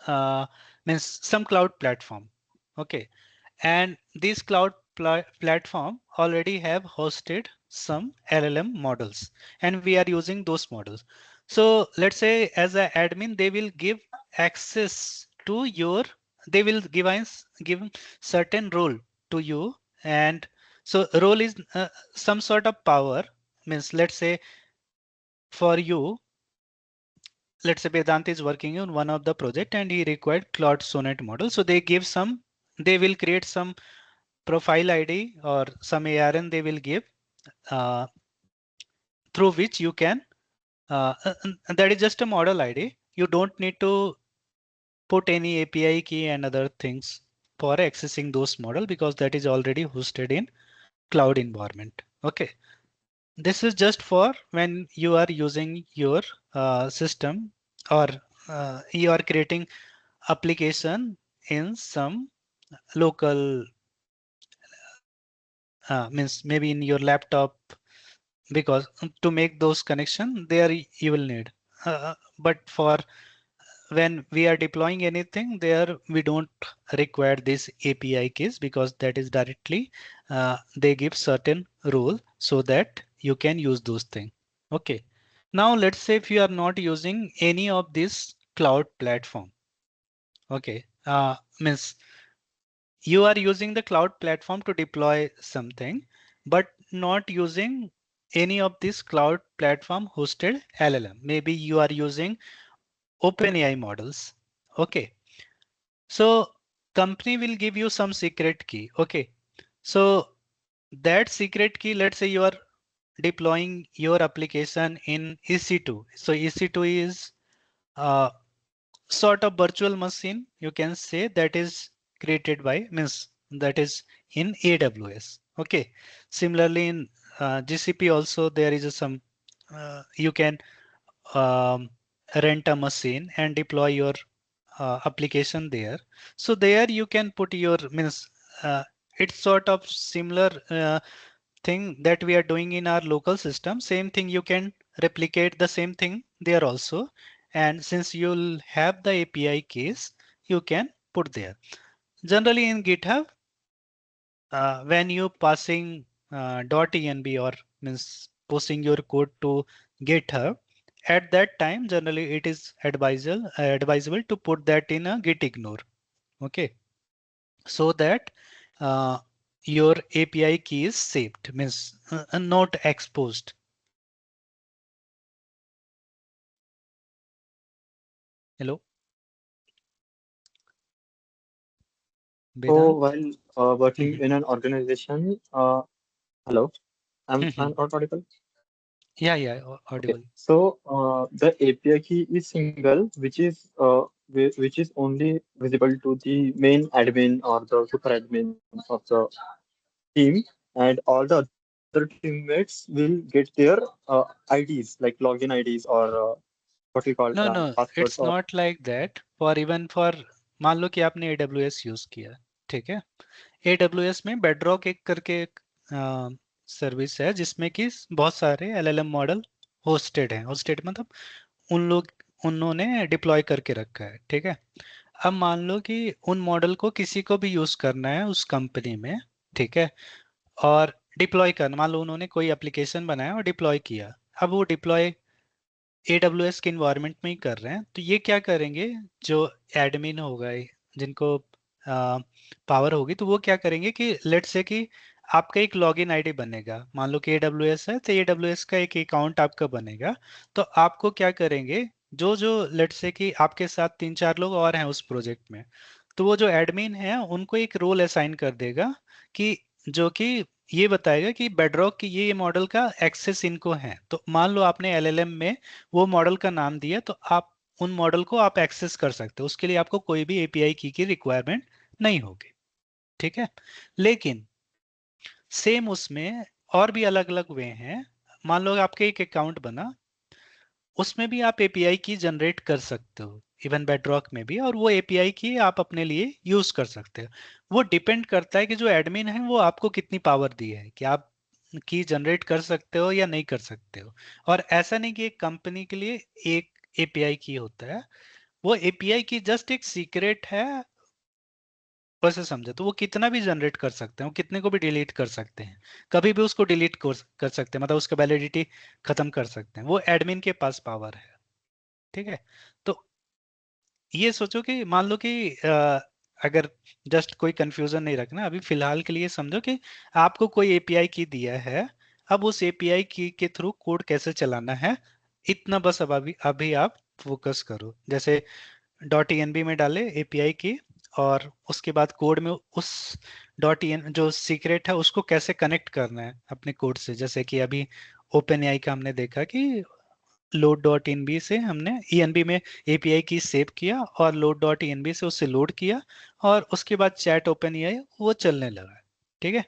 uh, means some cloud platform. Okay, and these cloud platform already have hosted some LLM models, and we are using those models. So let's say as an admin, they will give access to your, they will give certain role to you. And so role is some sort of power. Means let's say for you, let's say Vedant is working on one of the project and he required Claude Sonnet model. So they give some, they will create some profile ID or some ARN they will give, uh, through which you can, that is just a model ID. You don't need to put any API key and other things for accessing those model, because that is already hosted in cloud environment. Okay. This is just for when you are using your system, or you are creating application in some local, means maybe in your laptop, because to make those connection there you will need. But for when we are deploying anything there, we don't require this API keys, because that is directly they give certain rule so that you can use those things. Okay. Now let's say if you are not using any of this cloud platform. Okay. Means you are using the cloud platform to deploy something, but not using any of this cloud platform hosted LLM. Maybe you are using OpenAI models. Okay. So company will give you some secret key. Okay. So that secret key, let's say you are deploying your application in EC2. So EC2 is sort of virtual machine, you can say, that is created by, means that is in AWS. Okay. Similarly in GCP also there is some, you can um, rent a machine and deploy your application there. So there you can put your, means it's sort of similar thing that we are doing in our local system. Same thing, you can replicate the same thing there also. And since you'll have the API keys, you can put there. Generally in GitHub, when you passing .env or means posting your code to GitHub, at that time generally it is advisable to put that in a git ignore. Okay, so that uh, your API key is saved, means not exposed. Hello, So Vedant? while working in an organization, hello, I'm not audible. Yeah, yeah, Okay, audible. so the API key is single, which is only visible to the main admin or the super admin of the team, and all the other teammates will get their IDs like login IDs or what we call No, no, passwords it's or not like that. For even for, मान लो कि आपने AWS use किया, ठीक है? AWS में Bedrock एक करके service है जिसमें कि बहुत सारे LLM मॉडल होस्टेड हैं. होस्टेड मतलब उन लोग, उन्होंने डिप्लॉय करके रखा है, ठीक है? अब मान लो कि उन मॉडल को किसी को भी यूज करना है उस कंपनी में, ठीक है? और डिप्लॉय करना, मान लो उन्होंने कोई एप्लीकेशन बनाया और डिप्लॉय किया. अब वो डिप्लॉय AWS के इन्वायरमेंट में ही कर रहे हैं, तो ये क्या करेंगे, जो एडमिन हो गए, जिनको पावर होगी, तो वो क्या करेंगे कि लेट्स से कि आपका एक लॉगिन आईडी बनेगा. मान लो कि AWS है तो AWS का एक अकाउंट आपका बनेगा. तो आपको क्या करेंगे, जो जो लेट्स से कि आपके साथ 3-4 लोग और हैं उस प्रोजेक्ट में, तो वो जो एडमिन है उनको एक रोल असाइन कर देगा कि जो कि ये बताएगा कि बेडरॉक की ये मॉडल का एक्सेस इनको है. तो मान लो आपने LLM में वो मॉडल का नाम दिया, तो आप उन मॉडल को आप एक्सेस कर सकते हो. उसके लिए आपको कोई भी API की रिक्वायरमेंट नहीं होगी, ठीक है? लेकिन सेम उसमें और भी अलग अलग वे हैं. मान लो आपके एक अकाउंट बना, उसमें भी आप API की जनरेट कर सकते हो, इवन बेडरॉक में भी, और वो API की आप अपने लिए यूज कर सकते हो. वो डिपेंड करता है कि जो एडमिन है वो आपको कितनी पावर दी है कि आप की जनरेट कर सकते हो या नहीं कर सकते हो. और ऐसा नहीं कि एक कंपनी के लिए एक API की होता है. वो API की जस्ट एक सीक्रेट है वैसे समझे तो वो कितना भी जनरेट कर सकते हैं, वो कितने को भी डिलीट कर सकते हैं, कभी भी उसको डिलीट कर सकते हैं, मतलब उसका वैलिडिटी खत्म कर सकते हैं, वो एडमिन के पास पावर है। ठीक है। तो ये सोचो कि मान लो कि अगर जस्ट कोई कंफ्यूजन नहीं रखना, अभी फिलहाल के लिए समझो कि आपको कोई एपीआई की दिया है, अब उस एपीआई की के थ्रू कोड कैसे चलाना है, इतना बस अब अभी अभी आप फोकस करो। जैसे डॉट ई में डाले एपीआई की, और उसके बाद कोड में उस डॉट ई जो सीक्रेट है उसको कैसे कनेक्ट करना है अपने कोड से। जैसे कि अभी ओपन एआई का हमने देखा कि लोड डॉट बी से हमने बी में एपीआई की सेव किया और लोड डॉट बी से उसे लोड किया, और उसके बाद चैट ओपन एआई वो चलने लगा। ठीक है।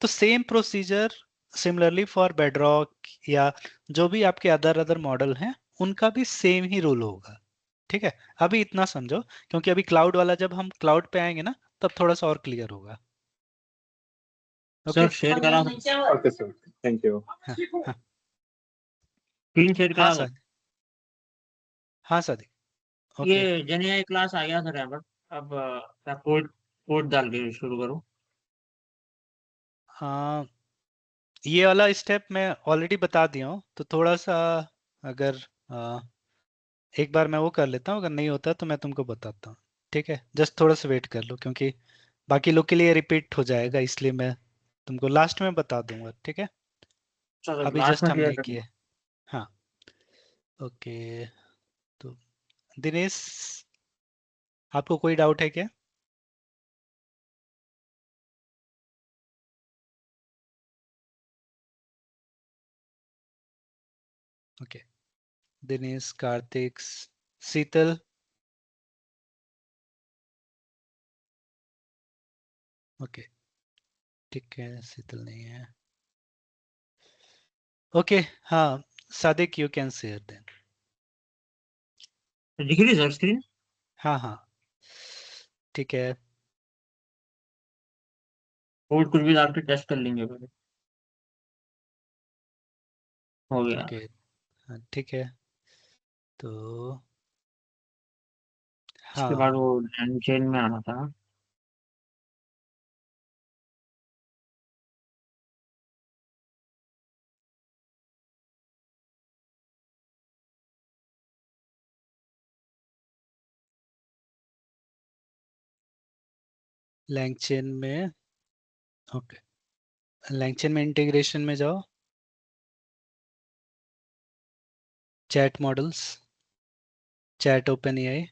तो same procedure similarly for bedrock या जो भी आपके अदर अदर मॉडल हैं, उनका भी सेम ही रूल होगा। ठीक है। अभी इतना समझो, क्योंकि अभी क्लाउड वाला जब हम क्लाउड पे आएंगे ना, तब थोड़ा सा और क्लियर होगा। ओके। सर शेयर करा दो। Okay sir, thank you. हाँ हाँ स्क्रीन शेयर हाँ करा दो। सर, हाँ सर। ये ओके। जेनी क्लास आ गया सर यहाँ पर। अब मैं कोड कोड डाल के शुरू करूँ। हाँ, ये वाला स्टेप मैं ऑलरेडी बता दिया हूँ, तो थोड़ा सा अगर एक बार मैं वो कर लेता हूँ, अगर नहीं होता तो मैं तुमको बताता हूँ। ठीक है, जस्ट थोड़ा सा वेट कर लो, क्योंकि बाकी लोग के लिए रिपीट हो जाएगा, इसलिए मैं तुमको लास्ट में बता दूंगा। ठीक है। अच्छा सर अभी लास्ट जस्ट में हम क्लियर नहीं कर किए। हाँ। ओके। तो दिनेश, आपको कोई डाउट है क्या? ओके। दिनेश, कार्तिक, शीतल। ओके, ठीक है, शीतल नहीं है। ओके। हाँ, Sadiq, you can share then. दिख रही सर स्क्रीन? हाँ हाँ, ठीक है। कोड कुछ भी डाल के टेस्ट कर लेंगे पहले। हो गया। ओके। हाँ, ठीक है। तो इसके बाद हाँ, वो लैंड चेन में आना था। लैंगचेन में। ओके, लैंगचेन में इंटीग्रेशन में जाओ, chat models, chat open AI.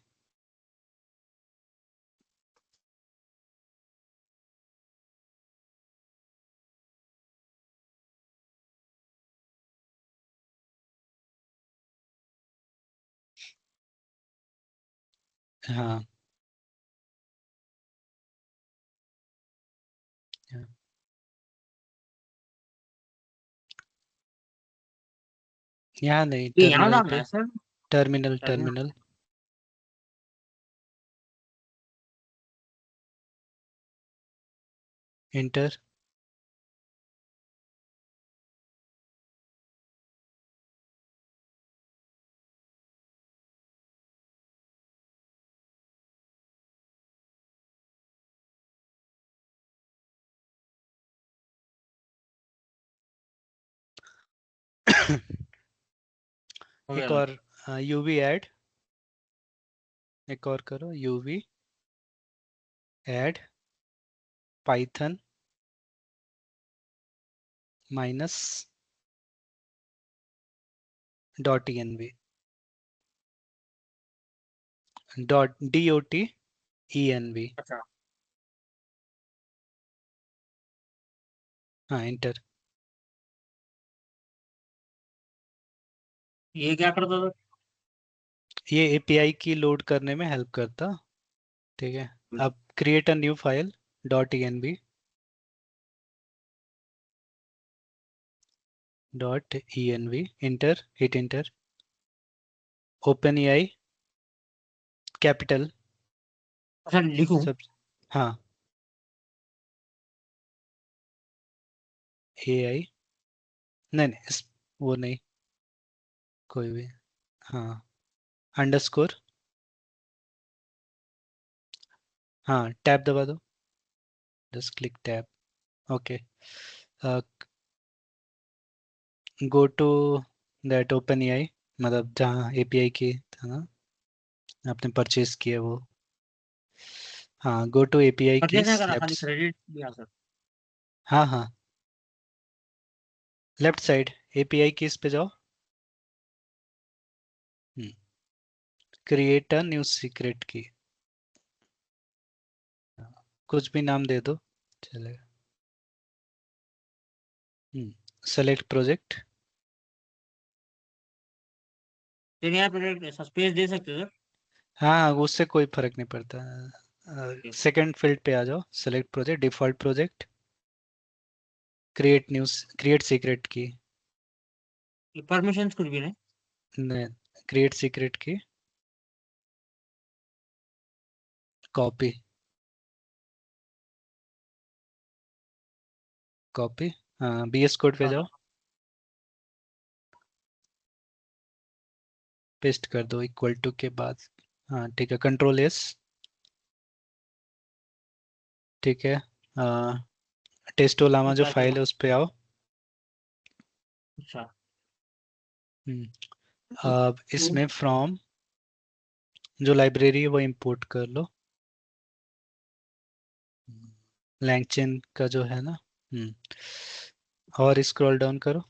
हाँ, हाँ। यहाँ नहीं, ये यहाँ टर्मिनल डालना पे। है sir? Terminal terminal. Terminal. Inter. हो एक गया। और यूवी ऐड, एक और करो, UV add Python minus dot E dot DOT ENV। अच्छा हाँ, इंटर। ये क्या करता था? ये एपीआई की लोड करने में हेल्प करता। ठीक है। अब create a new file, .env, inter, hit inter. Open AI capital अच्छा लिखूं? सब। हाँ, एआई, नहीं नहीं वो नहीं, कोई भी। हाँ, अंडरस्कोर। हाँ, टैब दबा दो। just click tab. Okay, go to that OpenAI, मतलब जहाँ API की था ना आपने परचेज किया वो, हाँ go to API purchase keys नहीं करा, खाली left, क्रेडिट दिया सर। हाँ हाँ लेफ्ट साइड API keys पे जाओ, क्रिएट अ न्यू सीक्रेट की, कुछ भी नाम दे दो चलेगा। सेलेक्ट प्रोजेक्ट, फिर यहाँ पे स्पेस दे सकते हो सर? हाँ उससे कोई फर्क नहीं पड़ता। सेकंड फील्ड पे आ जाओ, select project, default project, create news, create secret की, परमिशंस कुछ भी नहीं? क्रिएट सीक्रेट की, कॉपी कॉपी, हाँ BS कोड पे हाँ जाओ, सर। पेस्ट कर दो इक्वल टू के बाद, हाँ ठीक है, कंट्रोल एस, ठीक है, टेस्टोलामा जो क्या फाइल चाहिए? है उस पे आओ। अच्छा। अब इसमें फ्रॉम जो लाइब्रेरी है वो इंपोर्ट कर लो, लैंगचेन का जो है ना, और स्क्रॉल डाउन करो,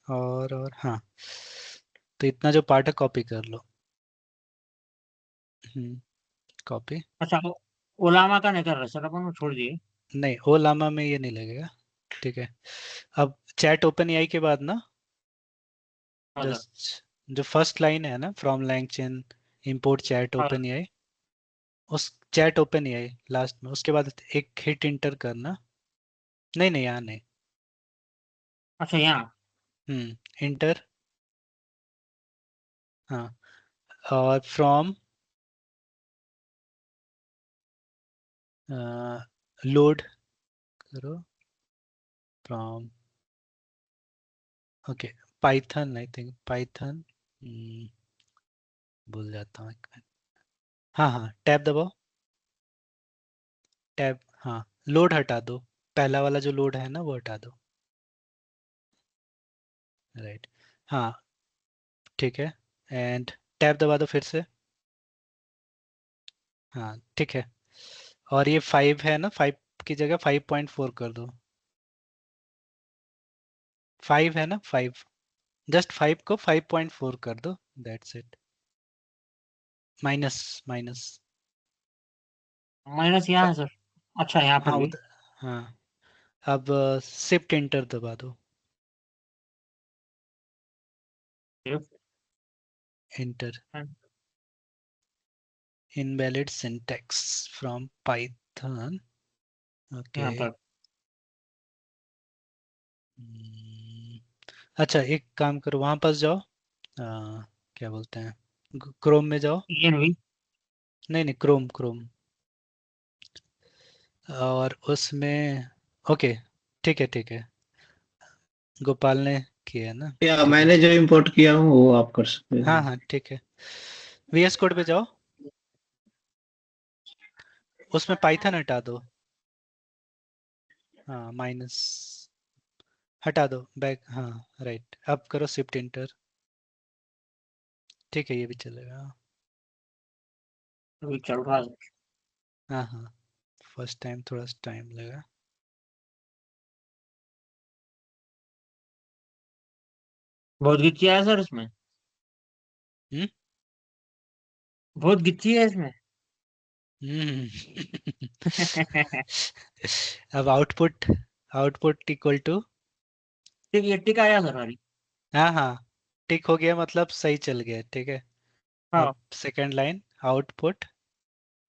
और हाँ, तो इतना जो पार्ट है कॉपी कर लो, कॉपी, अच्छा, ओलामा का नहीं कर रहा सर, अपन वो छोड़ दिए। नहीं ओ लामा में ये नहीं लगेगा, ठीक है। अब चैट ओपन एआई के बाद ना, हाँ सर। जस्ट जो फर्स्ट लाइन है ना, फ्रॉम लैंगचेन इंपोर्ट चैट हाँ ओपन एआई, उस चैट ओपन एआई लास्ट में, उसके बाद एक हिट इंटर करना, नहीं नहीं यहाँ नहीं, अच्छा, यहाँ। इंटर, हाँ, और फ्रॉम लोड करो, from, okay, Python, I think Python, भूल जाता हूँ एक मिनट, हाँ हाँ टैब दबाओ, टैब, हाँ लोड हटा दो, पहला वाला जो लोड है ना वो हटा दो, राइट, हाँ ठीक है, एंड टैब दबा दो फिर से, हाँ ठीक है, और ये 5 है ना, 5 की जगह 5.4 कर दो, 5 है ना 5, जस्ट 5 को 5.4 कर दो, that's it, minus minus, minus यहाँ है सर। अच्छा, यहाँ हाँ पर भी। उधर, हाँ अब शिफ्ट एंटर दबा दो, enter, invalid syntax from Python, okay, यहाँ पर। अच्छा एक काम करो, वहां पास जाओ, क्या बोलते हैं, क्रोम में जाओ, ये नहीं। नहीं नहीं क्रोम क्रोम, और उसमें, ओके ठीक है, गोपाल ने किया है ना, या ठीक है, मैंने जो इम्पोर्ट किया हूँ वो आप कर सकते हाँ हैं। हाँ ठीक है, VS कोड पे जाओ, उसमें पाइथन हटा दो, हाँ माइनस, हटा दो बैक, हाँ राइट, अब करो शिफ्ट इंटर, ठीक है ये भी चलेगा, अभी चल रहा है। हाँ हाँ फर्स्ट टाइम थोड़ा सा टाइम लगा, बहुत गिच्ची है सर इसमें। हम्म बहुत गिच्ची है इसमें। हम्म अब आउटपुट, आउटपुट इक्वल टू, ठीक है, टिक आया सर हमारी। हाँ हाँ टिक हो गया मतलब सही चल गया, ठीक है। हाँ। अब सेकंड लाइन आउटपुट,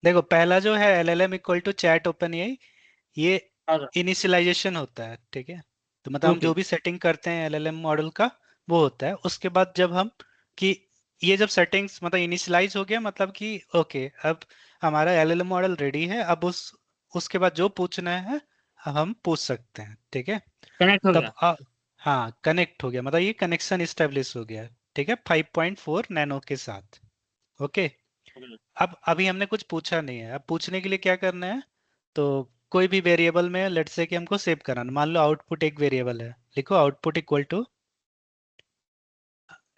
देखो पहला जो है LLM equal to chat open ये हाँ सर। इनिशियलाइजेशन होता है, ठीक है, तो मतलब हम ओके। जो भी सेटिंग करते हैं LLM मॉडल का वो होता है, उसके बाद जब हम कि ये जब सेटिंग्स मतलब इनिशियलाइज हो गया, मतलब कि ओके अब हमारा LLM मॉडल रेडी है, अब उसके बाद जो पूछना है हम पूछ सकते हैं, ठीक है, कनेक्ट हो तब गया। हाँ कनेक्ट हो गया, मतलब ये कनेक्शन इस्टेब्लिश हो गया, ठीक है, 5.4 नैनो के साथ, ओके। अब अभी हमने कुछ पूछा नहीं है, अब पूछने के लिए क्या करना है, तो कोई भी वेरिएबल में लेट्स से कि हमको सेव कराना, मान लो आउटपुट एक वेरिएबल है, लिखो आउटपुट इक्वल टू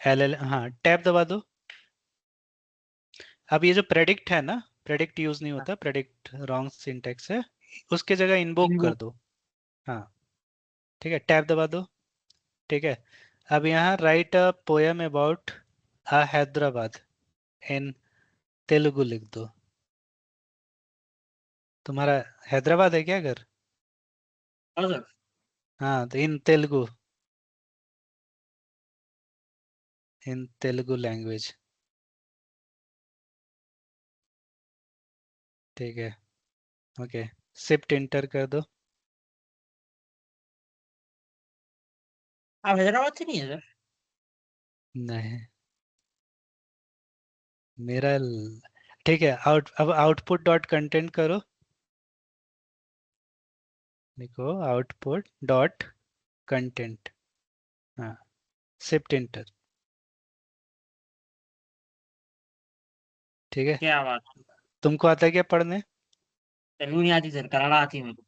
एल, हाँ टैब दबा दो। अब ये जो प्रेडिक्ट है ना, प्रेडिक्ट यूज नहीं होता, प्रेडिक्ट रॉन्ग सिंटेक्स है, उसके जगह इन्वोक कर इनवोक। दो। हाँ ठीक है, टैब दबा दो। ठीक है, अब यहाँ right a poem about a Hyderabad in Telugu लिख दो। तुम्हारा हैदराबाद है क्या घर? हाँ सर। हाँ तो इन तेलुगु लैंग्वेज। ठीक है, ओके, शिफ्ट इंटर कर दो। आप हैदराबाद से नहीं है सर? नहीं, मेरा ठीक है, अब आउटपुट डॉट कंटेंट करो, देखो आउटपुट डॉट कंटेंट, हाँ शिफ्ट इंटर। ठीक है, क्या बात। तुमको आता है क्या पढ़ने? तेलुगु नहीं आती सर, कन्नड़ा आती है मेरे को।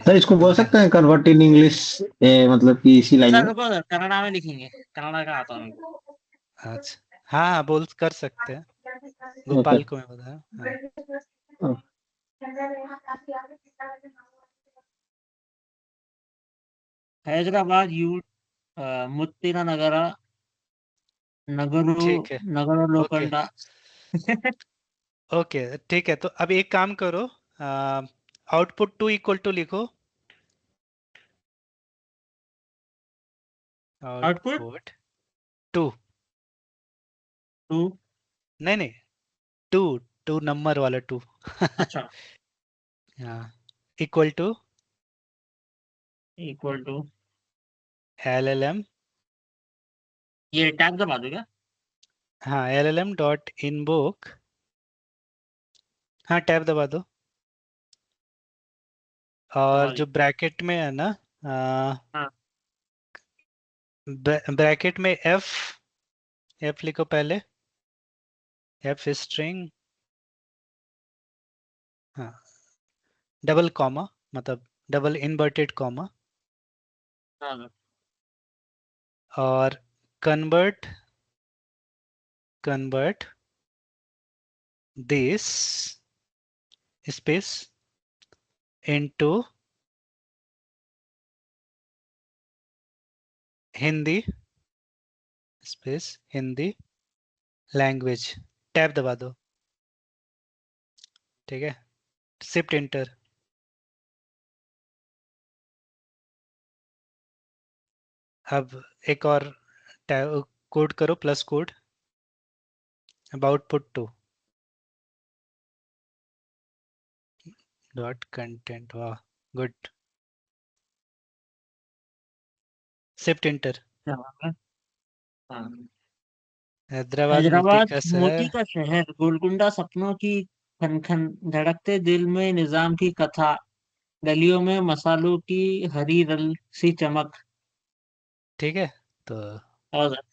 सर इसको बोल सकते हैं कन्वर्ट इन इंग्लिश, मतलब कि इसी लाइन सर में। रुको सर, कन्नड़ा में लिखेंगे, कन्नड़ा का आता है मेरे को। अच्छा, हाँ हाँ बोल कर सकते हैं, ओके। गोपाल को मैं बताया, हाँ। हैदराबाद यू मुत्तिरा नगर नगरो ठीक है, नगर ओके लोखंडा। ओके ठीक है, तो अब एक काम करो, आउटपुट टू इक्वल टू लिखो, आउटपुट आउटपुट टू, टू। नहीं नहीं, टू, टू नंबर वाला टू। अच्छा, हाँ, equal to equal to. LLM, ये टैब दबा दो क्या? हाँ LLM डॉट इनवोक, हाँ टैब दबा दो, और दबा जो दी। ब्रैकेट में है ना, हाँ। ब्रैकेट में एफ लिखो पहले, एफ स्ट्रिंग, हाँ डबल कॉमा, मतलब डबल इन्वर्टेड कॉमा, हाँ सर। और convert convert this space into Hindi space Hindi language, tab दबा दो। ठीक है, शिफ्ट इंटर। अब एक और कोड करो, प्लस कोड, अब आउटपुट टू डॉट कंटेंट, वाह गुड, शिफ्ट इंटर। क्या बात है। हाँ। हैदराबाद मोती हैदराबाद का मोती शहर। का शहर, गोलकुंडा सपनों की खनखन, धड़कते दिल में निजाम की कथा, गलियों में मसालों की हरी रल सी चमक। ठीक है, तो और सर।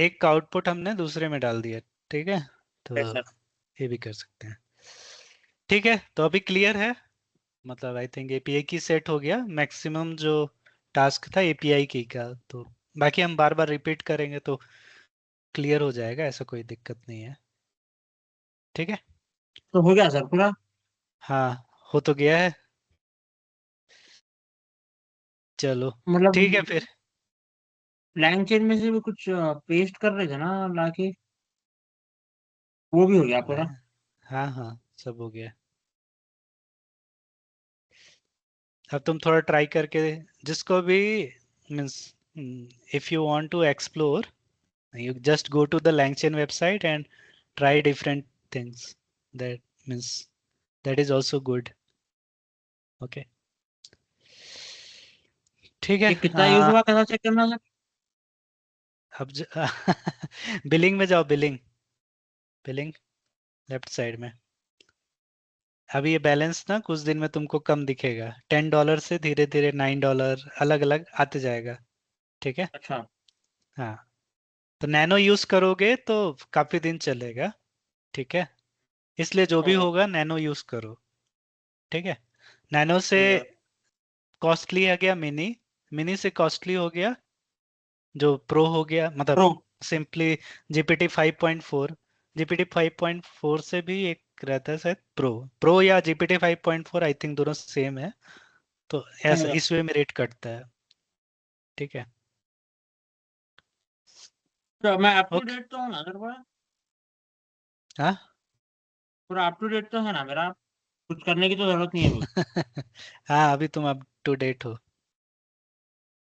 एक का आउटपुट हमने दूसरे में डाल दिया, ठीक है, तो सर। ये भी कर सकते हैं। ठीक है, तो अभी क्लियर है, मतलब आई थिंक एपीआई की सेट हो गया, मैक्सिमम जो टास्क था एपीआई की का, तो बाकी हम बार बार रिपीट करेंगे तो क्लियर हो जाएगा, ऐसा कोई दिक्कत नहीं है। ठीक है, तो हो गया सर पूरा। हाँ हो तो गया है, चलो ठीक है मतलब फिर। लैंग चेन में से भी कुछ पेस्ट कर रहे थे ना लाके, वो भी हो गया पूरा। हाँ हाँ सब हो गया। अब तुम थोड़ा ट्राई करके, जिसको भी means, if you want to explore, you just go to the LangChain website and try different things. That means that is also good. Okay. ठीक है, ये कितना यूज हुआ, कैसा चेक करना सर? अब बिलिंग में जाओ, बिलिंग, बिलिंग लेफ्ट साइड में। अब ये बैलेंस ना कुछ दिन में तुमको कम दिखेगा, $10 से धीरे धीरे $9 अलग अलग आते जाएगा। ठीक है, अच्छा। हाँ, तो नैनो यूज करोगे तो काफी दिन चलेगा। ठीक है, इसलिए जो भी ओ, होगा नैनो यूज करो। ठीक है। नैनो से ठीक है। कॉस्टली आ गया मिनी, मिनी से कॉस्टली हो गया जो प्रो हो गया, मतलब प्रो सिंपली जीपीटी 5.4। जीपीटी 5.4 से भी एक रहता है शायद प्रो, प्रो या जीपीटी 5.4, आई थिंक दोनों सेम है। तो ऐसा इस वे में रेट कटता है। ठीक है। तो मैं अप टू ओके। डेट तो हूँ ना मेरे को, हाँ। पूरा अप टू डेट तो है ना मेरा, कुछ करने की तो जरूरत नहीं है मुझे। हाँ अभी तुम अप टू डेट हो।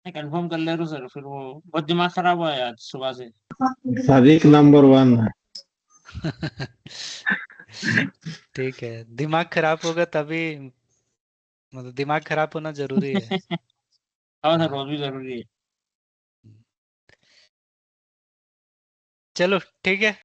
मैं कंफर्म कर ले रहा हूँ सर, फिर वो बहुत दिमाग खराब हुआ है आज सुबह से। सादिक नंबर 1 है। ठीक है, दिमाग खराब होगा तभी, मतलब दिमाग खराब होना जरूरी है। और सर हाँ। वो भी जरूरी है। चलो ठीक है।